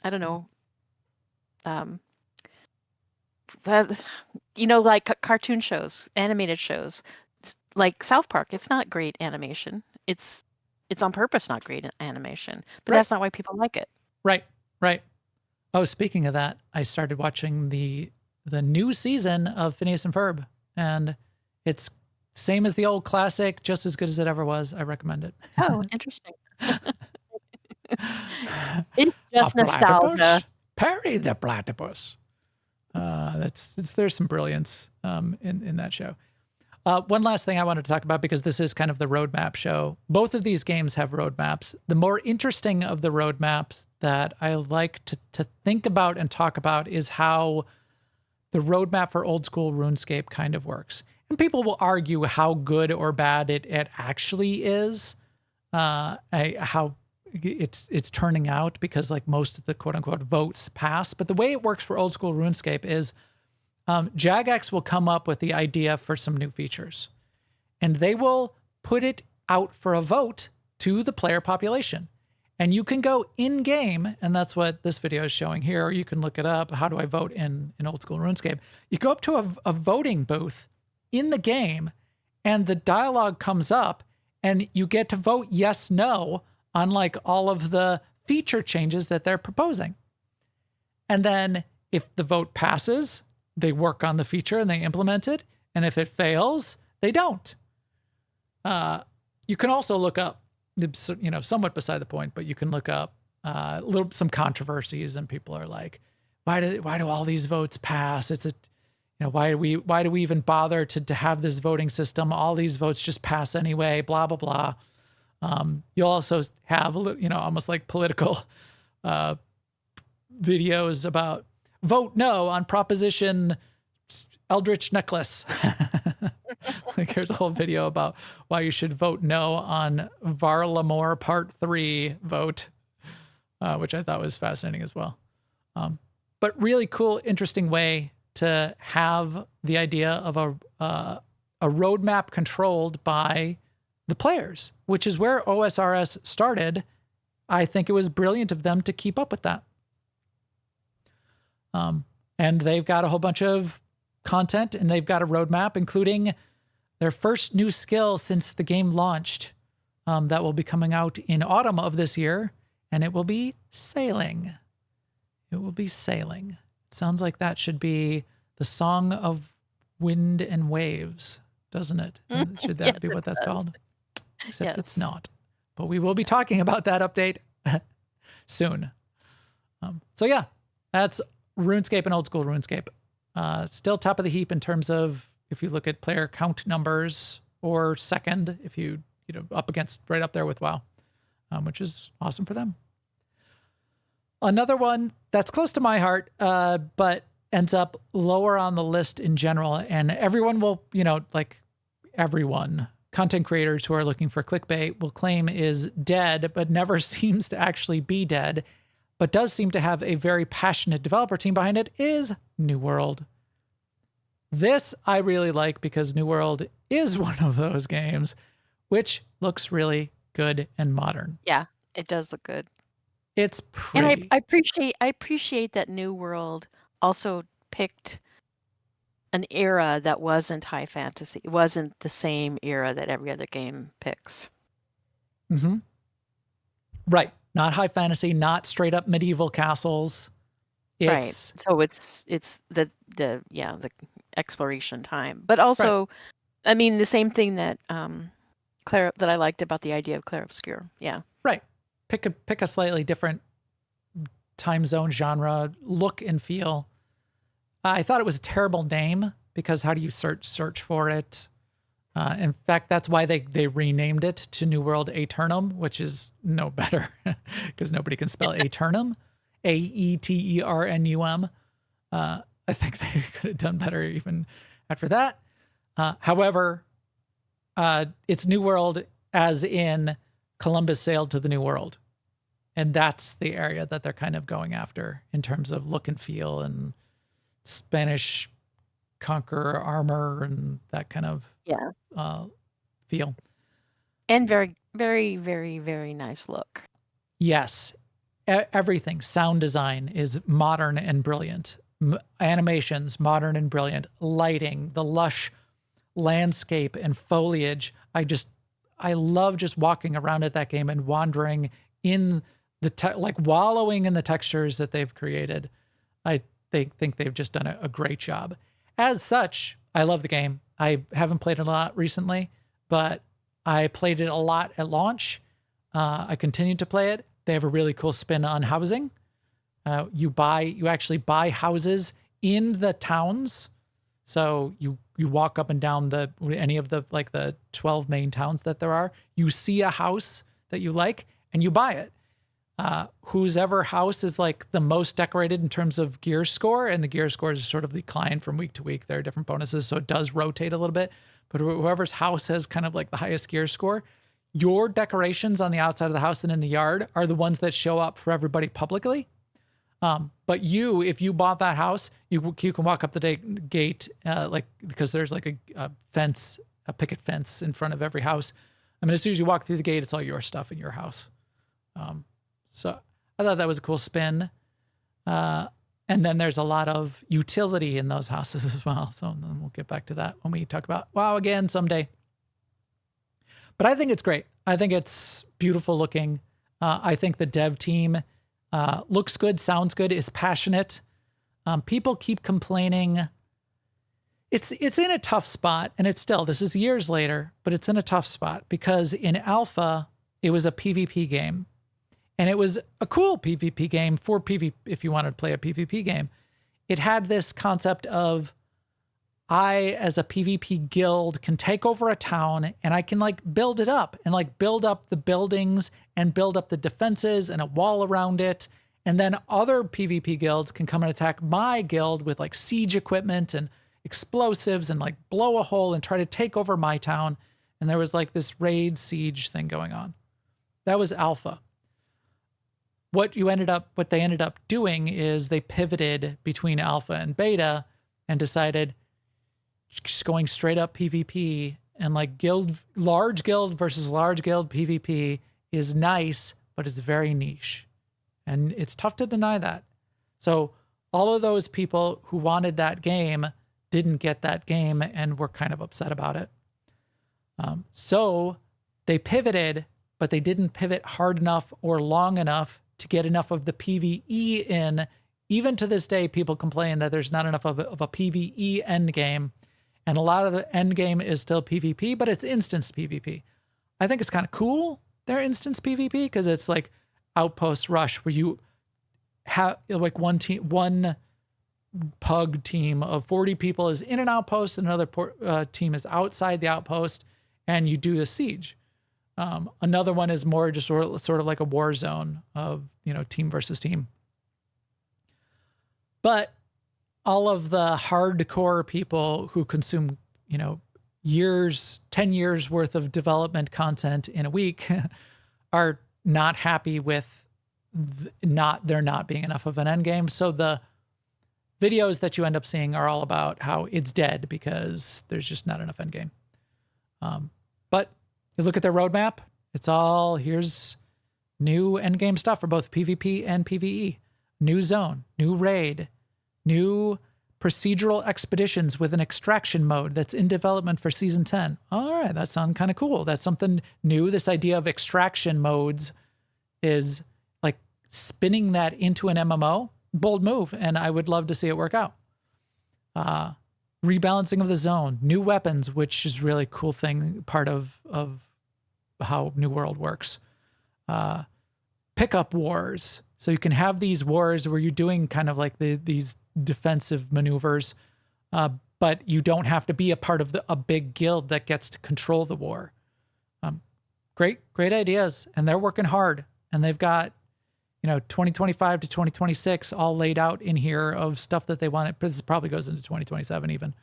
I don't know, like cartoon shows, animated shows, like South Park, it's not great animation. It's on purpose not great animation, but that's not why people like it. Right. Oh, speaking of that, I started watching the new season of Phineas and Ferb, and it's same as the old classic, just as good as it ever was. I recommend it. Oh, interesting. It's just nostalgia. Perry the platypus. There's some brilliance in that show. One last thing I wanted to talk about, because this is kind of the roadmap show. Both of these games have roadmaps. The more interesting of the roadmaps that I like to think about and talk about is how the roadmap for old school RuneScape kind of works. And people will argue how good or bad it actually is, how it's turning out, because like most of the quote unquote votes pass. But the way it works for old school RuneScape is Jagex will come up with the idea for some new features, and they will put it out for a vote to the player population. And you can go in game, and that's what this video is showing here, or you can look it up. How do I vote in old school RuneScape? You go up to a voting booth in the game, and the dialogue comes up, and you get to vote yes, no on like all of the feature changes that they're proposing. And then if the vote passes, they work on the feature and they implement it. And if it fails, they don't. You can also look up, somewhat beside the point, but you can look up some controversies, and people are like, why do all these votes pass? It's why do we even bother to have this voting system? All these votes just pass anyway, blah, blah, blah. You'll also have, almost like political videos about vote no on Proposition Eldritch Necklace. Like there's a whole video about why you should vote no on Varlamore Part 3 vote, which I thought was fascinating as well. But really cool, interesting way to have the idea of a roadmap controlled by the players, which is where OSRS started. I think it was brilliant of them to keep up with that. And they've got a whole bunch of content, and they've got a roadmap, including their first new skill since the game launched, that will be coming out in autumn of this year, and it will be sailing. It will be sailing. It sounds like that should be the Song of Wind and Waves, doesn't it? Should that be what that's called? Except it's not. But we will be talking about that update soon. So yeah, that's RuneScape and old school RuneScape. Still top of the heap in terms of, if you look at player count numbers, or second if you up against, right up there with WoW, which is awesome for them. Another one that's close to my heart, but ends up lower on the list in general, and everyone will, everyone, content creators who are looking for clickbait will claim is dead, but never seems to actually be dead, but does seem to have a very passionate developer team behind it, is New World. This I really like, because New World is one of those games which looks really good and modern. Yeah, it does look good. It's pretty. And I appreciate that New World also picked an era that wasn't high fantasy. It wasn't the same era that every other game picks. Mm-hmm. Right. Not high fantasy, not straight up medieval castles. Right. So it's the exploration time. But also, right. I mean, the same thing that that I liked about the idea of Clair Obscur. Yeah. Right. Pick a slightly different time zone, genre, look and feel. I thought it was a terrible name, because how do you search for it? In fact, that's why they renamed it to New World Aeternum, which is no better, because nobody can spell Aeternum, Aeternum. I think they could have done better even after that. However, it's New World as in Columbus sailed to the New World. And that's the area that they're kind of going after in terms of look and feel, and Spanish conqueror armor and that kind of feel. And very, very, very, very nice look. Yes. Everything. Sound design is modern and brilliant. Animations, modern and brilliant. Lighting, the lush landscape and foliage. I love just walking around at that game and wandering in the wallowing in the textures that they've created. They think they've just done a great job. As such, I love the game. I haven't played it a lot recently, but I played it a lot at launch. I continued to play it. They have a really cool spin on housing. You actually buy houses in the towns. So you walk up and down any of the 12 main towns that there are. You see a house that you like and you buy it. Whosever house is like the most decorated in terms of gear score, and the gear scores sort of decline from week to week. There are different bonuses, so it does rotate a little bit. But whoever's house has kind of like the highest gear score, your decorations on the outside of the house and in the yard are the ones that show up for everybody publicly. But if you bought that house, you can walk up the gate, because there's like a fence, a picket fence in front of every house. I mean, as soon as you walk through the gate, it's all your stuff in your house. So I thought that was a cool spin. And then there's a lot of utility in those houses as well. So then we'll get back to that when we talk about WoW again someday. But I think it's great. I think it's beautiful looking. I think the dev team looks good, sounds good, is passionate. People keep complaining. It's in a tough spot, and this is years later, but it's in a tough spot because in alpha, it was a PvP game. And it was a cool PvP game for PvP if you wanted to play a PvP game. It had this concept of I, as a PvP guild, can take over a town and I can build it up and build up the buildings and build up the defenses and a wall around it. And then other PvP guilds can come and attack my guild with siege equipment and explosives and blow a hole and try to take over my town. And there was this raid siege thing going on. That was alpha. What they ended up doing is they pivoted between alpha and beta and decided just going straight up PvP and large guild versus large guild PvP is nice, but it's very niche. And it's tough to deny that. So all of those people who wanted that game didn't get that game and were kind of upset about it. So they pivoted, but they didn't pivot hard enough or long enough to get enough of the PvE in. Even to this day, people complain that there's not enough of a PvE end game. And a lot of the end game is still PvP, but it's instance PvP. I think it's kind of cool, their instance PvP, because it's Outpost Rush, where you have one pug team of 40 people is in an outpost, and another team is outside the outpost, and you do a siege. Another one is more just sort of like a war zone of, team versus team. But all of the hardcore people who consume, 10 years worth of development content in a week are not happy with there not being enough of an end game. So the videos that you end up seeing are all about how it's dead because there's just not enough end game. But you look at their roadmap, it's all, here's new endgame stuff for both PvP and PvE. New zone, new raid, new procedural expeditions with an extraction mode that's in development for Season 10. All right, that sounds kind of cool. That's something new. This idea of extraction modes is spinning that into an MMO. Bold move, and I would love to see it work out. Rebalancing of the zone, new weapons, which is really cool thing, part of how New World works. Pickup wars. So you can have these wars where you're doing kind of these defensive maneuvers, but you don't have to be a part of a big guild that gets to control the war. Great ideas. And they're working hard. And they've got, 2025 to 2026 all laid out in here of stuff that they want. This probably goes into 2027 even,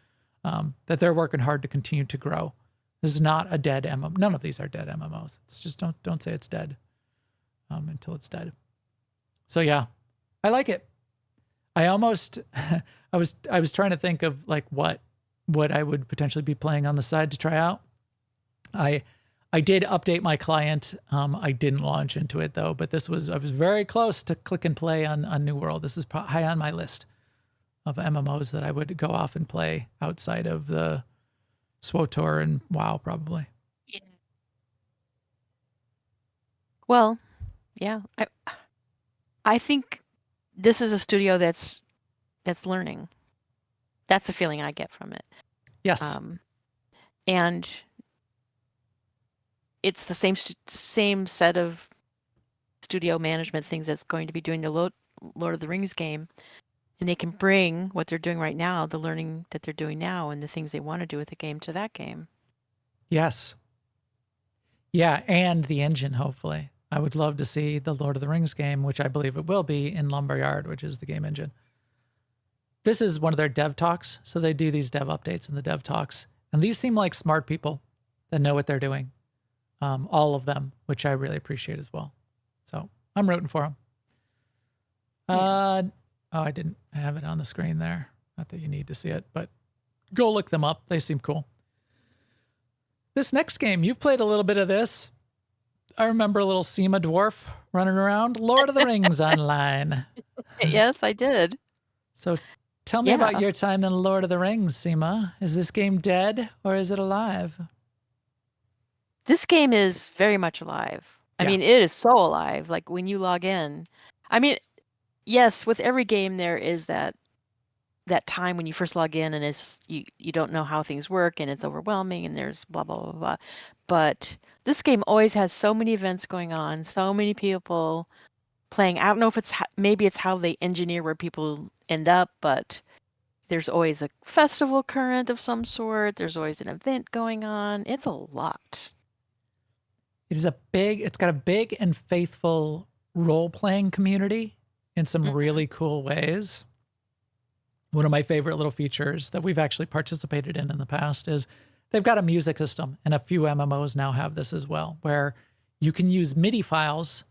that they're working hard to continue to grow. This is not a dead MMO. None of these are dead MMOs. It's just don't say it's dead until it's dead. So yeah, I like it. I almost, I was trying to think of what I would potentially be playing on the side to try out. I did update my client. I didn't launch into it though, but I was very close to click and play on New World. This is high on my list of MMOs that I would go off and play outside of the SWTOR and WoW probably. Yeah. Well, yeah, I think this is a studio that's learning. That's the feeling I get from it. Yes. And it's the same set of studio management things that's going to be doing the Lord of the Rings game. And they can bring what they're doing right now, the learning that they're doing now, and the things they want to do with the game to that game. Yes. Yeah, and the engine, hopefully. I would love to see the Lord of the Rings game, which I believe it will be, in Lumberyard, which is the game engine. This is one of their dev talks, so they do these dev updates in the dev talks. And these seem like smart people that know what they're doing. All of them, which I really appreciate as well. So I'm rooting for them. I didn't have it on the screen there. Not that you need to see it, but go look them up. They seem cool. This next game, you've played a little bit of this. I remember a little Sema dwarf running around. Lord of the Rings Online. Yes, I did. So tell me about your time in Lord of the Rings, Sema. Is this game dead or is it alive? This game is very much alive. I mean, it is so alive. Like when you log in, I mean, yes, with every game there is that time when you first log in and it's you don't know how things work and it's overwhelming and there's blah blah blah blah. But this game always has so many events going on, so many people playing. I don't know if it's maybe it's how they engineer where people end up, but there's always a festival current of some sort. There's always an event going on. It's a lot. It's got a big and faithful role-playing community in some really cool ways. One of my favorite little features that we've actually participated in the past is they've got a music system, and a few MMOs now have this as well, where you can use MIDI files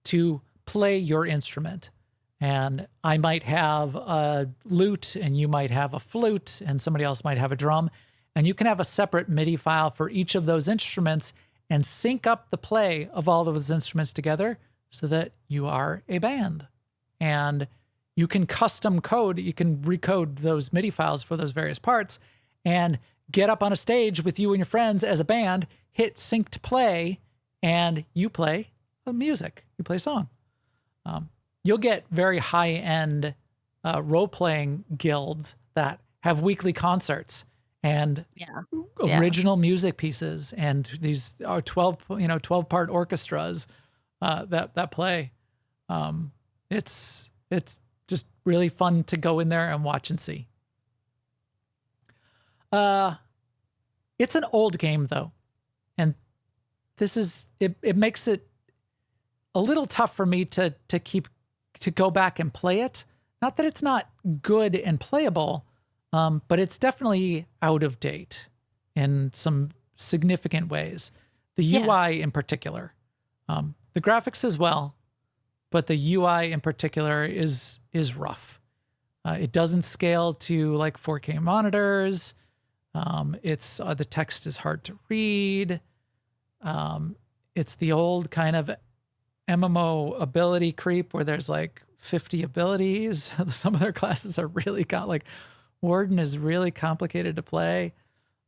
to play your instrument. And I might have a lute, and you might have a flute, and somebody else might have a drum. And you can have a separate MIDI file for each of those instruments and sync up the play of all of those instruments together so that you are a band. And you can custom code, you can recode those MIDI files for those various parts and get up on a stage with you and your friends as a band, hit sync to play, and you play music. You play a song. You'll get very high-end role-playing guilds that have weekly concerts and original music pieces, and these are 12-part orchestras that play. It's just really fun to go in there and watch and see. It's an old game though, and this is it makes it a little tough for me to go back and play it. Not that it's not good and playable, but it's definitely out of date in some significant ways. The UI in particular, the graphics as well, but the UI in particular is rough. It doesn't scale to like 4K monitors. It's the text is hard to read. It's the old kind of MMO ability creep where there's like 50 abilities. Some of their classes are really like Warden is really complicated to play.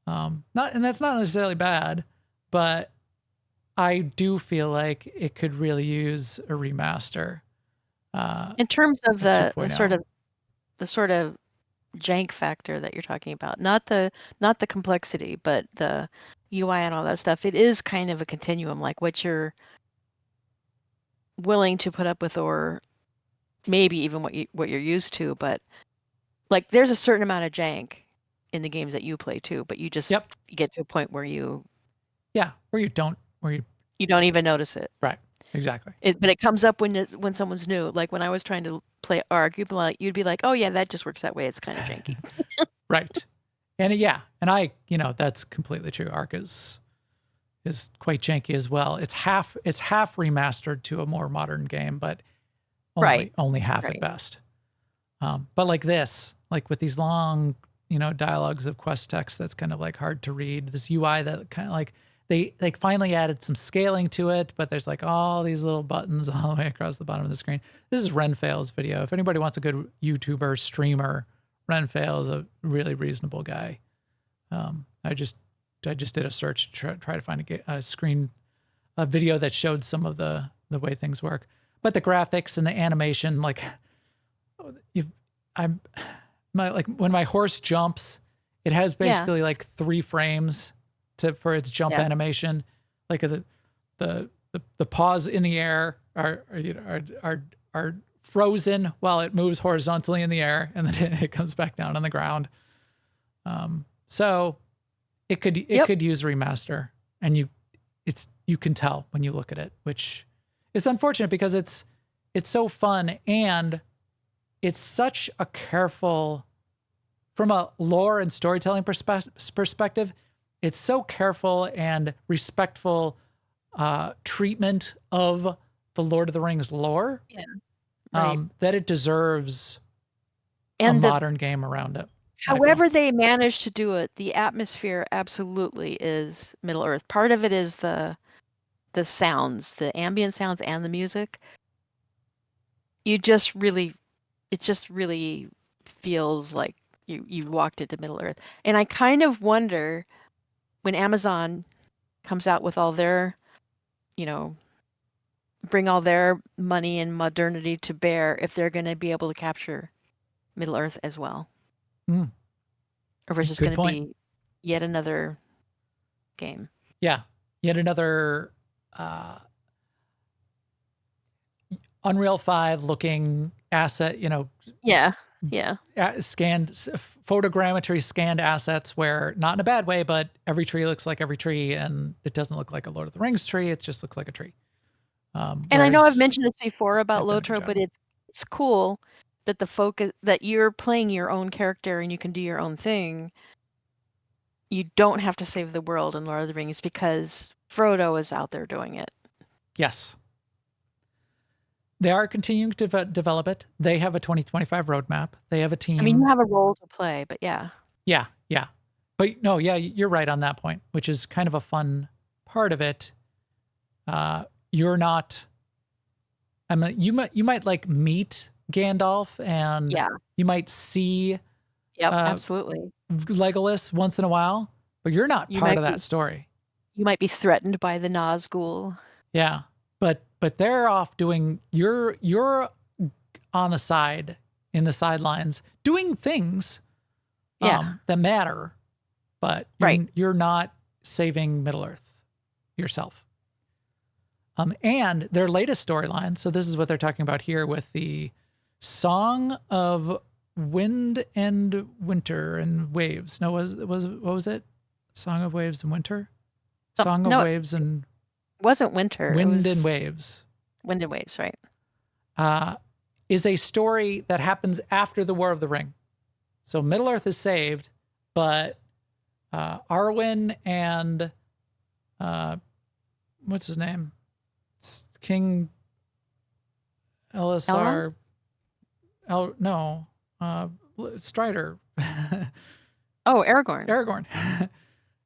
And that's not necessarily bad, but I do feel like it could really use a remaster. In terms of the 2.0. sort of jank factor that you're talking about, not the complexity, but the UI and all that stuff. It is kind of a continuum, like what you're willing to put up with, or maybe even what you're used to. But like, there's a certain amount of jank in the games that you play too, but you just get to a point where you don't even notice it. Right. Exactly. But it comes up when someone's new. Like when I was trying to play Ark, you'd be like, "Oh yeah, that just works that way. It's kind of janky." Right. And I, that's completely true. Ark is quite janky as well. It's half remastered to a more modern game, but only half at best. But like this, like with these long, dialogues of quest text, that's kind of like hard to read. This UI that kind of like they finally added some scaling to it, but there's like all these little buttons all the way across the bottom of the screen. This is Renfail's video. If anybody wants a good YouTuber streamer, Renfail is a really reasonable guy. I just did a search to try to find a video that showed some of the way things work. But the graphics and the animation, like when my horse jumps, it has basically like 3 frames for its jump animation. Like the paws in the air are frozen while it moves horizontally in the air, and then it comes back down on the ground. So it could use remaster, and you can tell when you look at it, which is unfortunate because it's so fun, and it's such a careful, from a lore and storytelling perspective, it's so careful and respectful treatment of the Lord of the Rings lore, that it deserves a modern game around it. However they manage to do it, the atmosphere absolutely is Middle-earth. Part of it is the sounds, the ambient sounds and the music. It just really feels like you walked into Middle-earth. And I kind of wonder when Amazon comes out with all their, bring all their money and modernity to bear, if they're going to be able to capture Middle-earth as well. Or if it's just going to be yet another game. Yeah. Yet another Unreal 5 looking asset, scanned photogrammetry scanned assets where, not in a bad way, but every tree looks like every tree, and it doesn't look like a Lord of the Rings tree. It just looks like a tree. And I know I've mentioned this before about LOTRO, but it's cool that the focus, that you're playing your own character and you can do your own thing. You don't have to save the world in Lord of the Rings because Frodo is out there doing it. Yes. They are continuing to develop it. They have a 2025 roadmap. They have a team. I mean, you have a role to play, but yeah. Yeah. But no, you're right on that point, which is kind of a fun part of it. You're not, you might like meet Gandalf, and you might see absolutely Legolas once in a while, but you're not part of that story. You might be threatened by the Nazgul. Yeah. But they're off doing, you're on the side, in the sidelines, doing things that matter, but you're not saving Middle-earth yourself. And their latest storyline, so this is what they're talking about here with the Song of Wind and Winter and Waves. No, what was it? Song of Waves and Winter? Song of Waves and... wasn't winter. Wind and Waves. Wind and Waves, right. Is a story that happens after the War of the Ring. So Middle-earth is saved, but Arwen and... what's his name? It's King LSR... Strider. Aragorn.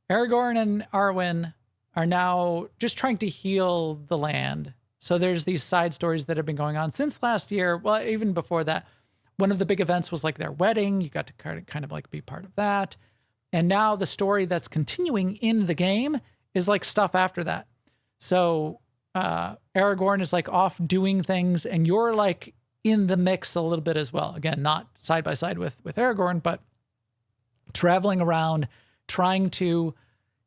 Aragorn and Arwen are now just trying to heal the land. So there's these side stories that have been going on since last year. Well, even before that, one of the big events was like their wedding. You got to kind of like be part of that. And now the story that's continuing in the game is like stuff after that. So Aragorn is like off doing things, and you're like in the mix a little bit as well. Again, not side by side with Aragorn, but traveling around, trying to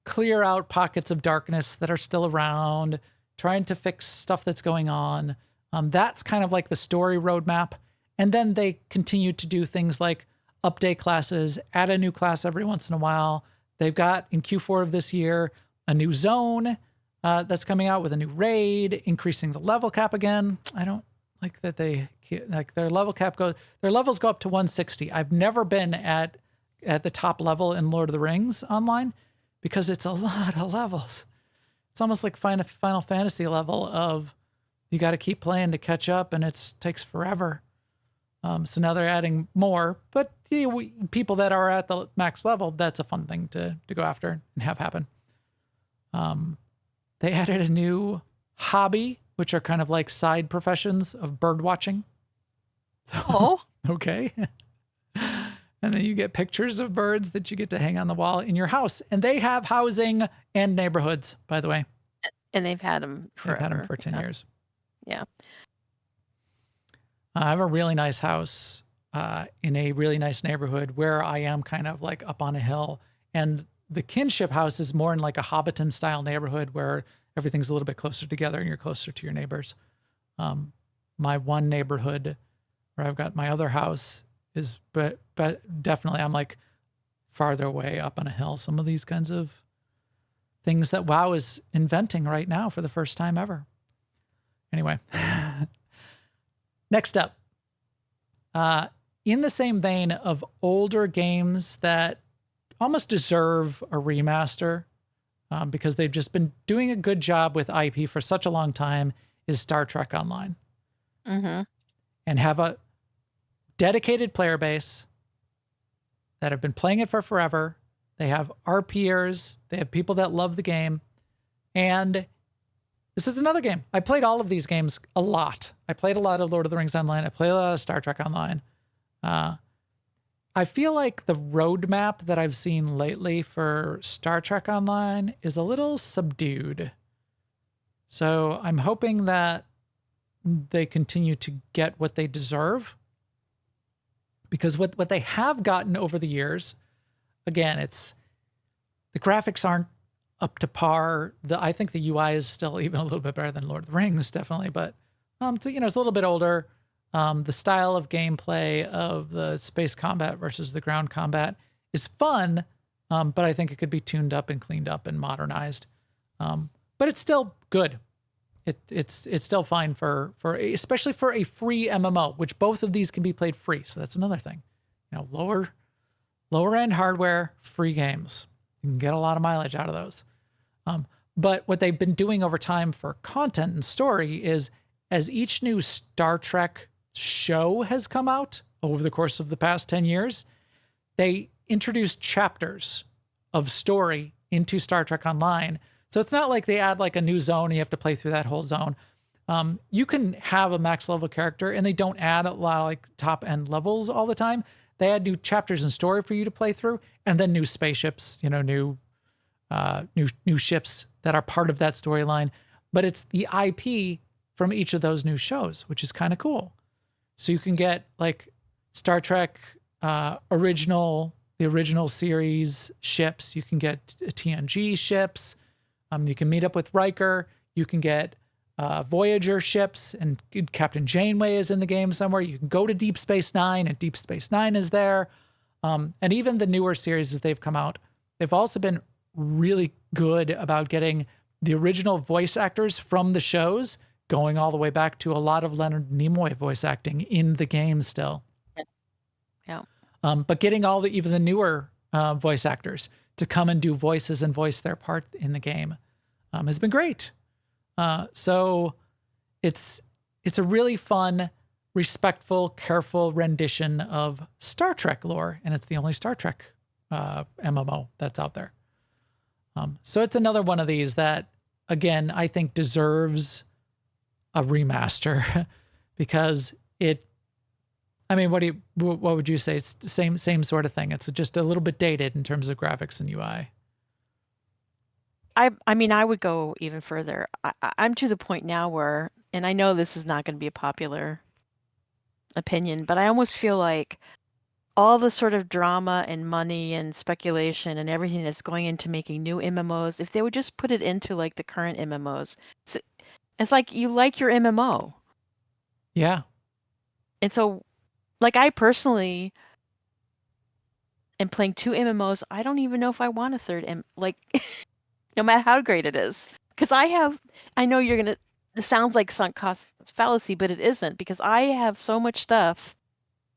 clear out pockets of darkness that are still around, trying to fix stuff that's going on. That's kind of like the story roadmap. And then they continue to do things like update classes, add a new class every once in a while. They've got, in Q4 of this year, a new zone that's coming out with a new raid, increasing the level cap again. I don't like that their levels go up to 160. I've never been at the top level in Lord of the Rings online because it's a lot of levels. It's almost like Final Fantasy level of you got to keep playing to catch up, and it takes forever. So now they're adding more, but people that are at the max level, that's a fun thing to go after and have happen. They added a new hobby, which are kind of like side professions of bird watching. So, okay. And then you get pictures of birds that you get to hang on the wall in your house. And they have housing and neighborhoods, by the way. And they've had them forever. They've had them for 10 years. Yeah. I have a really nice house in a really nice neighborhood where I am kind of like up on a hill. And the kinship house is more in like a Hobbiton style neighborhood where everything's a little bit closer together and you're closer to your neighbors. My one neighborhood where I've got my other house is, but definitely I'm like farther away up on a hill. Some of these kinds of things that WoW is inventing right now for the first time ever. Anyway, next up, in the same vein of older games that almost deserve a remaster because they've just been doing a good job with IP for such a long time, is Star Trek Online. Mm-hmm. And have a dedicated player base that have been playing it for forever. They have RPers. They have people that love the game. And this is another game. I played all of these games a lot. I played a lot of Lord of the Rings Online. I played a lot of Star Trek Online. I feel like the roadmap that I've seen lately for Star Trek Online is a little subdued. So I'm hoping that they continue to get what they deserve. Because what they have gotten over the years, again, it's the graphics aren't up to par. I think the UI is still even a little bit better than Lord of the Rings, definitely. But it's a little bit older. The style of gameplay of the space combat versus the ground combat is fun, but I think it could be tuned up and cleaned up and modernized. But it's still good. It's still fine especially for a free MMO, which both of these can be played free. So that's another thing. Lower end hardware, free games. You can get a lot of mileage out of those. But what they've been doing over time for content and story is, as each new Star Trek show has come out over the course of the past 10 years, they introduced chapters of story into Star Trek Online. So it's not like they add like a new zone and you have to play through that whole zone. You can have a max level character and they don't add a lot of like top end levels all the time. They add new chapters and story for you to play through, and then new spaceships, new ships that are part of that storyline. But it's the IP from each of those new shows, which is kind of cool. So you can get like Star Trek the original series ships. You can get TNG ships. You can meet up with Riker. You can get Voyager ships, and Captain Janeway is in the game somewhere. You can go to Deep Space Nine, and Deep Space Nine is there. And even the newer series as they've come out, they've also been really good about getting the original voice actors from the shows, going all the way back to a lot of Leonard Nimoy voice acting in the game still. Yeah. But getting even the newer voice actors to come and do voices and voice their part in the game has been great. So it's a really fun, respectful, careful rendition of Star Trek lore, and it's the only Star Trek MMO that's out there. So it's another one of these that, again, I think deserves a remaster because what would you say? It's the same sort of thing. It's just a little bit dated in terms of graphics and UI. I would go even further. I'm to the point now where, and I know this is not going to be a popular opinion, but I almost feel like all the sort of drama and money and speculation and everything that's going into making new MMOs, if they would just put it into like the current MMOs, it's like you like your MMO. Yeah. And so, like, I personally am playing 2 MMOs. I don't even know if I want a third, no matter how great it is. Because I know it sounds like sunk cost fallacy, but it isn't, because I have so much stuff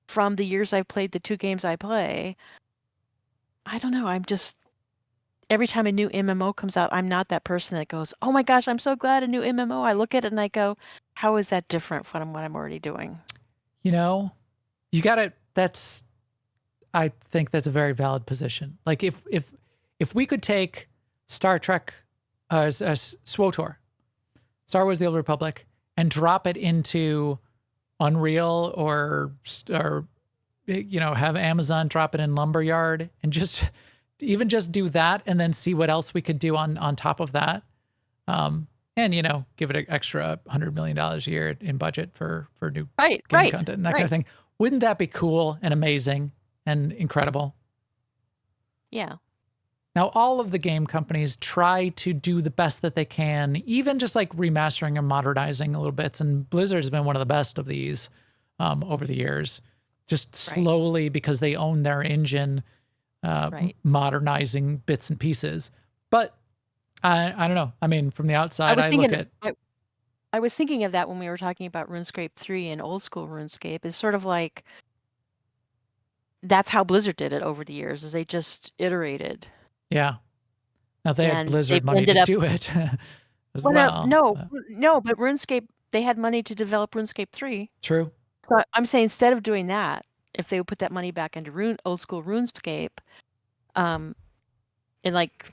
from the years I've played the 2 games I play. I don't know. Every time a new MMO comes out, I'm not that person that goes, oh my gosh, I'm so glad a new MMO. I look at it and I go, how is that different from what I'm already doing? I think that's a very valid position. Like if we could take Star Trek, SWTOR, Star Wars: The Old Republic, and drop it into Unreal or have Amazon drop it in Lumberyard and just do that, and then see what else we could do on top of that, and give it an extra $100 million a year in budget for new game content and that kind of thing. Wouldn't that be cool and amazing and incredible? Yeah. Now, all of the game companies try to do the best that they can, even just like remastering and modernizing a little bits. And Blizzard's been one of the best of these. over the years, just slowly because they own their engine, modernizing bits and pieces. But I don't know. I mean, from the outside, I was thinking of that when we were talking about RuneScape 3 and old school RuneScape. It's sort of like that's how Blizzard did it over the years, is they just iterated. Yeah. Now they had Blizzard money to do it as well. No, but RuneScape, they had money to develop RuneScape 3. True. So I'm saying instead of doing that, if they would put that money back into old school RuneScape, and like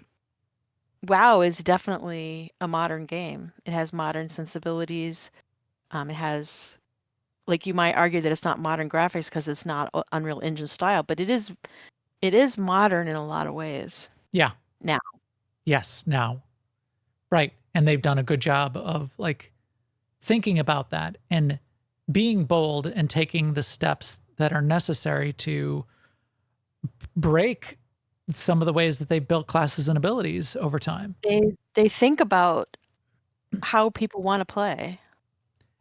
WoW is definitely a modern game. It has modern sensibilities. It has, like, you might argue that it's not modern graphics because it's not Unreal Engine style, but it is modern in a lot of ways. Yeah. Now. Yes, now. Right. And they've done a good job of like thinking about that and being bold and taking the steps that are necessary to break some of the ways that they've built classes and abilities over time. They think about how people want to play.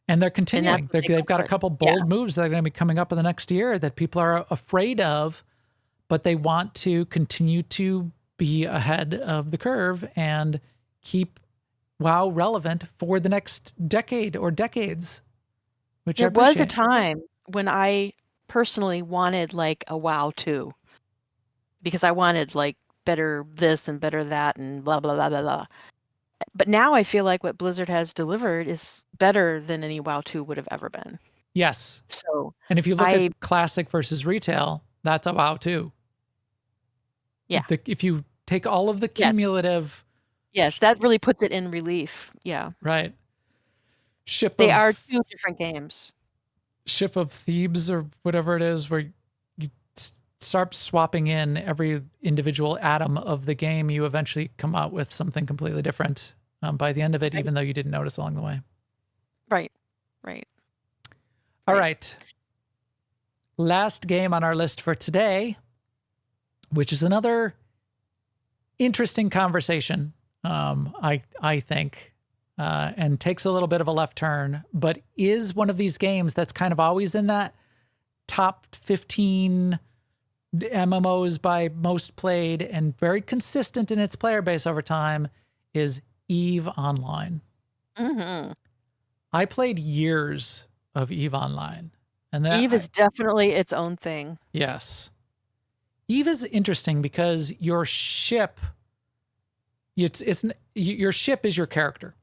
And they're continuing. They've got a couple bold moves that are going to be coming up in the next year that people are afraid of, but they want to continue to be ahead of the curve and keep WoW relevant for the next decade or decades. There was a time when I personally wanted like a WoW 2 because I wanted like better this and better that and blah, blah, blah, blah, blah. But now I feel like what Blizzard has delivered is better than any WoW 2 would have ever been. Yes. So, and if you look at classic versus retail, that's a WoW 2. Yeah. If you take all of the cumulative. Yes, that really puts it in relief. Yeah. Right. They are two different games. Ship of Thebes or whatever it is, where you start swapping in every individual atom of the game, you eventually come out with something completely different by the end of it, even though you didn't notice along the way. Right. All right. Last game on our list for today, which is another interesting conversation, I think, and takes a little bit of a left turn, but is one of these games that's kind of always in that top 15 MMOs by most played and very consistent in its player base over time, is EVE Online. Mm-hmm. I played years of EVE Online. And EVE is definitely its own thing. Yes. EVE is interesting because your ship, your ship is your character,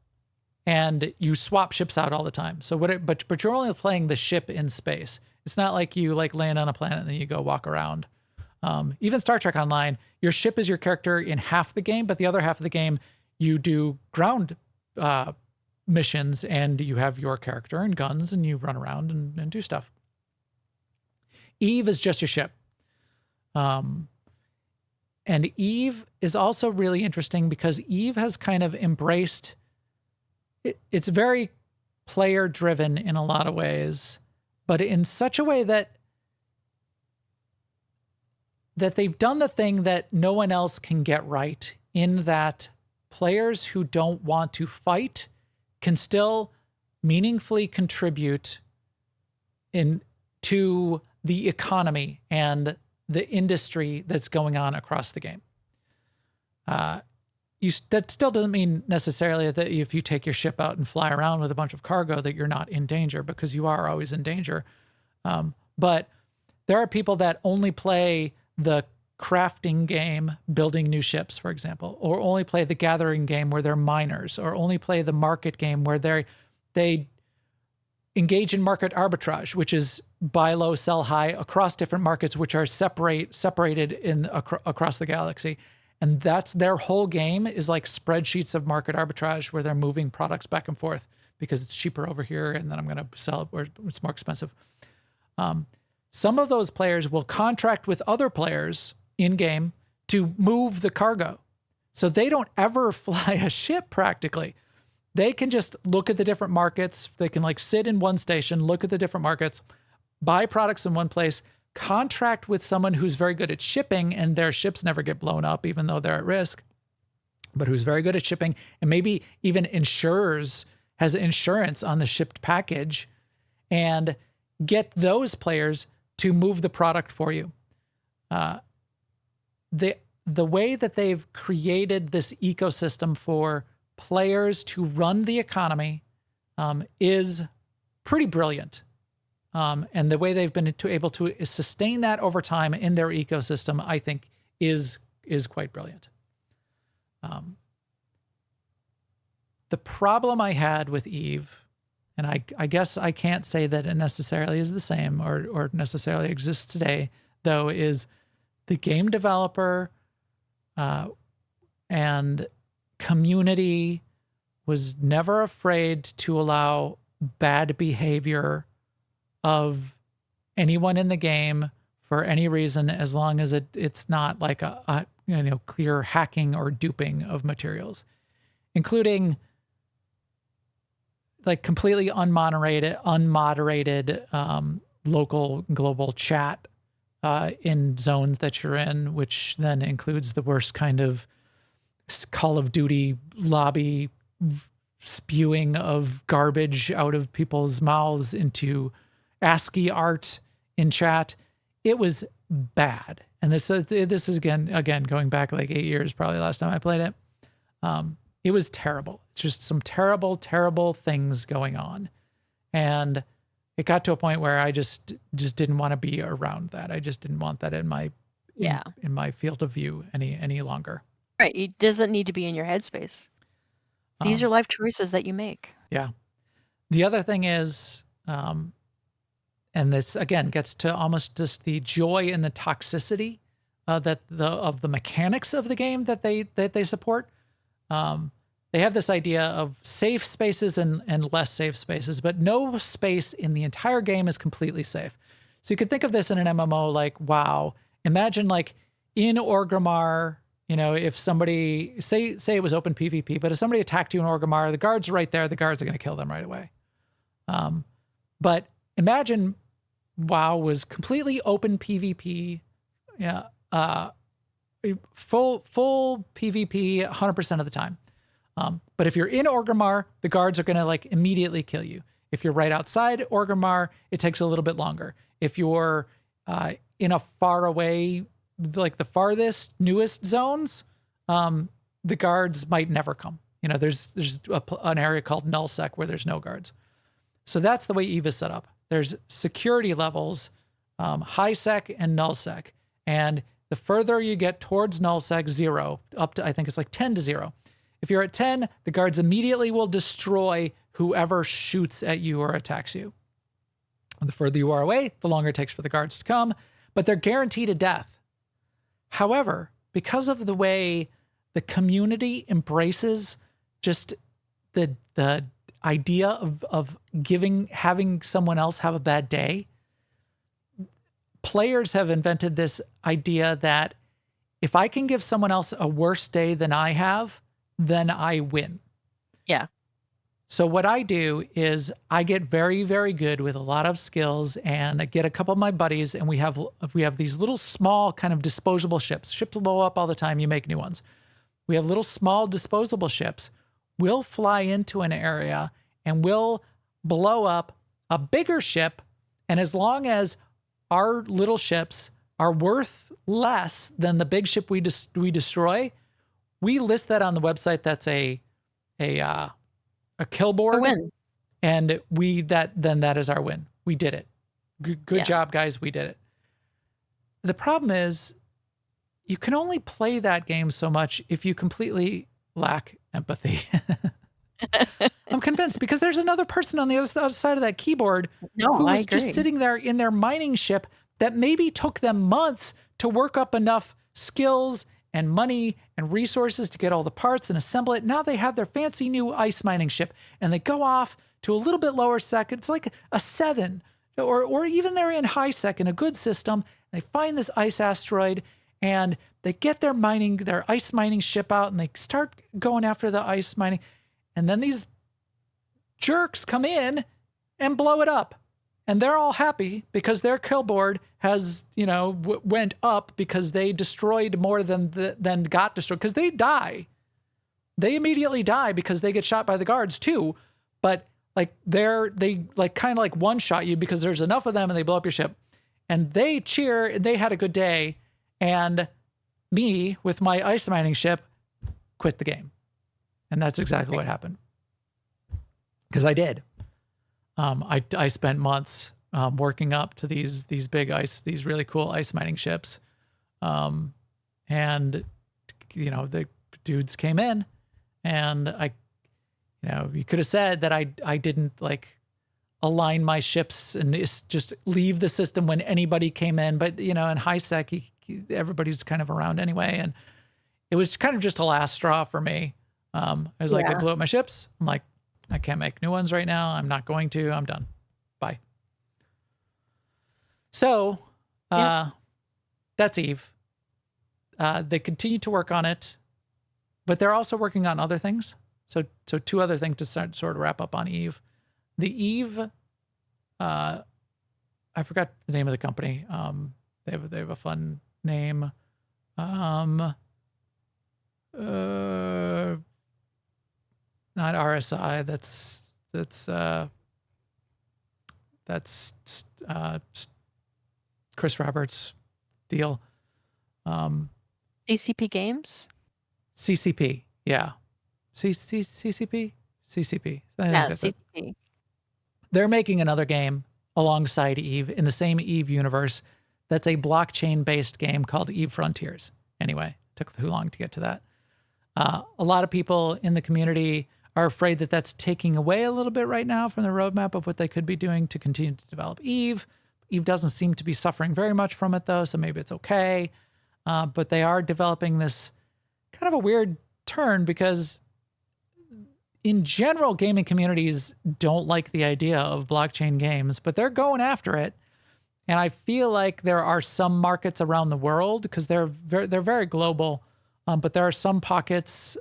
and you swap ships out all the time. So but you're only playing the ship in space. It's not like you like land on a planet and then you go walk around. Even Star Trek Online, your ship is your character in half the game, but the other half of the game you do ground missions and you have your character and guns and you run around and do stuff. EVE is just your ship. And EVE is also really interesting because EVE has kind of embraced, it's very player driven in a lot of ways, but in such a way that they've done the thing that no one else can get right, in that players who don't want to fight can still meaningfully contribute to the economy and the industry that's going on across the game. That still doesn't mean necessarily that if you take your ship out and fly around with a bunch of cargo that you're not in danger, because you are always in danger. But there are people that only play the crafting game, building new ships, for example, or only play the gathering game where they're miners, or only play the market game where they engage in market arbitrage, which is buy low, sell high across different markets, which are separated across the galaxy. And that's their whole game, is like spreadsheets of market arbitrage where they're moving products back and forth because it's cheaper over here and then I'm going to sell it where it's more expensive. Some of those players will contract with other players in game to move the cargo. So they don't ever fly a ship practically. They can just look at the different markets. They can like sit in one station, look at the different markets, buy products in one place, contract with someone who's very good at shipping, and their ships never get blown up, even though they're at risk, but who's very good at shipping, and maybe even has insurance on the shipped package. And get those players to move the product for you. The way that they've created this ecosystem for players to run the economy is pretty brilliant. And the way they've been able to sustain that over time in their ecosystem, I think, is quite brilliant. The problem I had with Eve, and I guess I can't say that it necessarily is the same or necessarily exists today, though, is the game developer and community was never afraid to allow bad behavior of anyone in the game for any reason, as long as it's not like a clear hacking or duping of materials, including like completely unmoderated local global chat in zones that you're in, which then includes the worst kind of Call of Duty lobby spewing of garbage out of people's mouths into ASCII art in chat. It was bad. And this is again going back like 8 years, probably last time I played it. It was terrible. Just some terrible, terrible things going on. And it got to a point where I just didn't want to be around that. I just didn't want that in my in my field of view any longer. Right. It doesn't need to be in your headspace. These are life choices that you make. Yeah. The other thing is, and this again gets to almost just the joy and the toxicity of the mechanics of the game that they support. They have this idea of safe spaces and less safe spaces, but no space in the entire game is completely safe. So you could think of this in an MMO like, wow, imagine like in Orgrimmar, if somebody, say it was open PvP, but if somebody attacked you in Orgrimmar, the guards are right there, the guards are going to kill them right away. But imagine WoW was completely open PvP, full PvP 100% of the time. But if you're in Orgrimmar, the guards are going to like immediately kill you. If you're right outside Orgrimmar, it takes a little bit longer. If you're in a far away, like the farthest, newest zones, the guards might never come. There's an area called nullsec where there's no guards. So that's the way EVE is set up. There's security levels, high sec and nullsec. And the further you get towards nullsec 0, up to, I think it's like 10 to 0. If you're at 10, the guards immediately will destroy whoever shoots at you or attacks you. And the further you are away, the longer it takes for the guards to come, but they're guaranteed a death. However, because of the way the community embraces just the idea of having someone else have a bad day, players have invented this idea that if I can give someone else a worse day than I have, then I win. Yeah. So what I do is I get very, very good with a lot of skills, and I get a couple of my buddies, and we have these little small kind of disposable ships. Ships blow up all the time. You make new ones. We have little small disposable ships. We'll fly into an area and we'll blow up a bigger ship. And as long as our little ships are worth less than the big ship we destroy, we list that on the website. That's a kill board. A win. And that is our win. We did it. Good job, guys. We did it. The problem is you can only play that game so much if you completely lack empathy. I'm convinced, because there's another person on the other side of that keyboard who is just sitting there in their mining ship that maybe took them months to work up enough skills and money and resources to get all the parts and assemble it. Now they have their fancy new ice mining ship, and they go off to a little bit lower sec. It's like a 7, or even they're in high sec in a good system. They find this ice asteroid, and they get their ice mining ship out, and they start going after the ice mining. And then these jerks come in and blow it up. And they're all happy because their kill board has, went up because they destroyed more than got destroyed. Because they die. They immediately die because they get shot by the guards too. But Like they like kind of like one shot you because there's enough of them and they blow up your ship, and they cheer and they had a good day, and me with my ice mining ship quit the game. And that's exactly what happened. Because I did. I spent months working up to these big these really cool ice mining ships. And the dudes came in, and you could have said that I didn't like align my ships and just leave the system when anybody came in. But, in high sec, everybody's kind of around anyway. And it was kind of just a last straw for me. I was like, I blew up my ships. I'm like, I can't make new ones right now. I'm not going to. I'm done. Bye. So that's Eve. They continue to work on it, but they're also working on other things. So two other things to sort of wrap up on Eve. The Eve, I forgot the name of the company. They have a fun name. Not RSI. That's Chris Roberts' deal. ACP Games. CCP, yeah. CCP. Yeah, CCP. They're making another game alongside Eve in the same Eve universe. That's a blockchain-based game called Eve Frontiers. Anyway, took too long to get to that. A lot of people in the community are afraid that that's taking away a little bit right now from the roadmap of what they could be doing to continue to develop Eve. Eve doesn't seem to be suffering very much from it, though, so maybe it's okay. But they are developing this kind of a weird turn because in general, gaming communities don't like the idea of blockchain games, but they're going after it. And I feel like there are some markets around the world because they're very global, but there are some pockets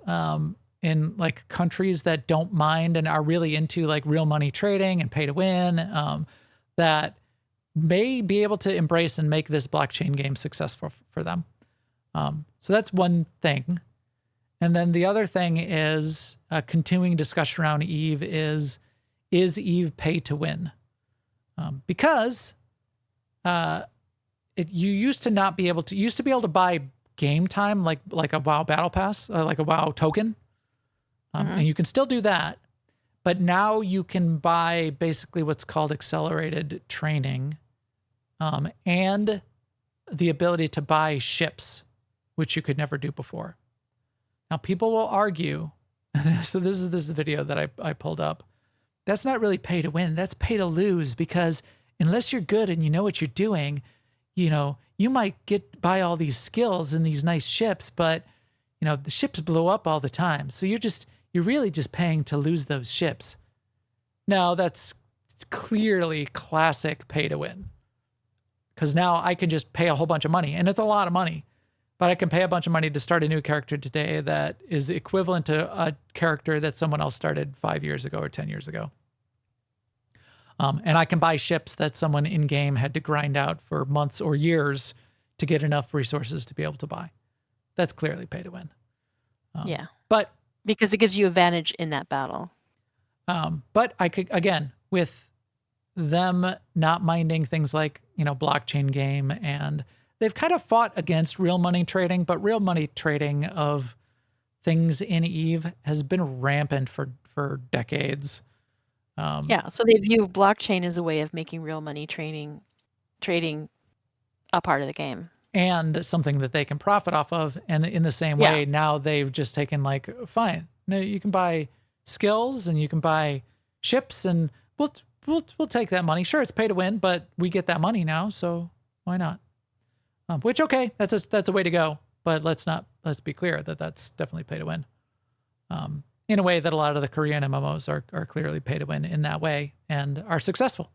in like countries that don't mind and are really into like real money trading and pay to win that may be able to embrace and make this blockchain game successful for them. So that's one thing. And then the other thing is a continuing discussion around Eve is Eve pay to win? Because you used to be able to buy game time like a WoW battle pass, like a WoW token. And you can still do that. But now you can buy basically what's called accelerated training and the ability to buy ships, which you could never do before. Now, people will argue, so this is the video that I pulled up. That's not really pay to win. That's pay to lose because unless you're good and you know what you're doing, you might buy all these skills and these nice ships, but, the ships blow up all the time. So you're really just paying to lose those ships. No, that's clearly classic pay to win. Because now I can just pay a whole bunch of money, and it's a lot of money, but I can pay a bunch of money to start a new character today that is equivalent to a character that someone else started 5 years ago or 10 years ago. And I can buy ships that someone in game had to grind out for months or years to get enough resources to be able to buy. That's clearly pay to win. Yeah. But because it gives you advantage in that battle. But I could, again, with them not minding things like, blockchain game, and they've kind of fought against real money trading, but real money trading of things in Eve has been rampant for decades. So they view blockchain as a way of making real money trading a part of the game. And something that they can profit off of. And in the same way, now they've just taken like, fine, no, you can buy skills and you can buy ships and we'll take that money. Sure, it's pay to win, but we get that money now, so why not? Which, okay, that's a way to go, but let's be clear that that's definitely pay to win. In a way that a lot of the Korean MMOs are clearly pay to win in that way and are successful.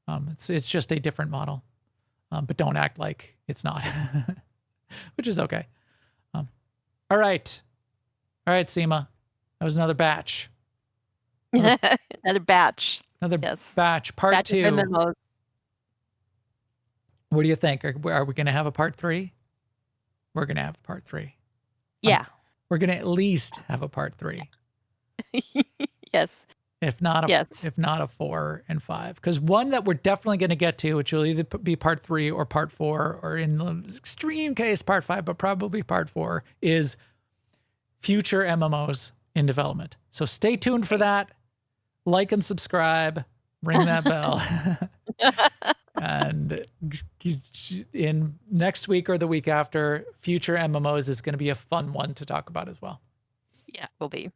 It's just a different model, but don't act like it's not, which is okay. All right, Sema, that was another batch. Another batch. Batch, part 2. MMOs. What do you think? Are we going to have a part 3? We're going to have a part 3. Yeah. We're going to at least have a part 3. Yes. if not a 4 and 5. Because one that we're definitely going to get to, which will either be part 3 or part 4, or in the extreme case, part 5, but probably part 4, is future MMOs in development. So stay tuned for that. Like and subscribe. Ring that bell. And in next week or the week after, future MMOs is going to be a fun one to talk about as well. Yeah, will be.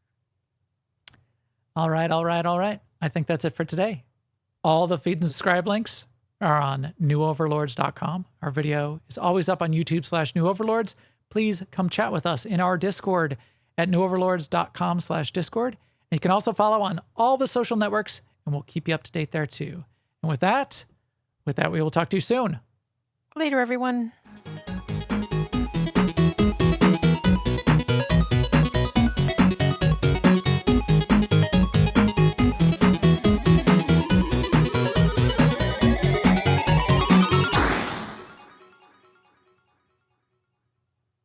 All right. I think that's it for today. All the feed and subscribe links are on newoverlords.com. Our video is always up on YouTube/newoverlords. Please come chat with us in our Discord at newoverlords.com/Discord. And you can also follow on all the social networks, and we'll keep you up to date there too. And with that, we will talk to you soon. Later, everyone.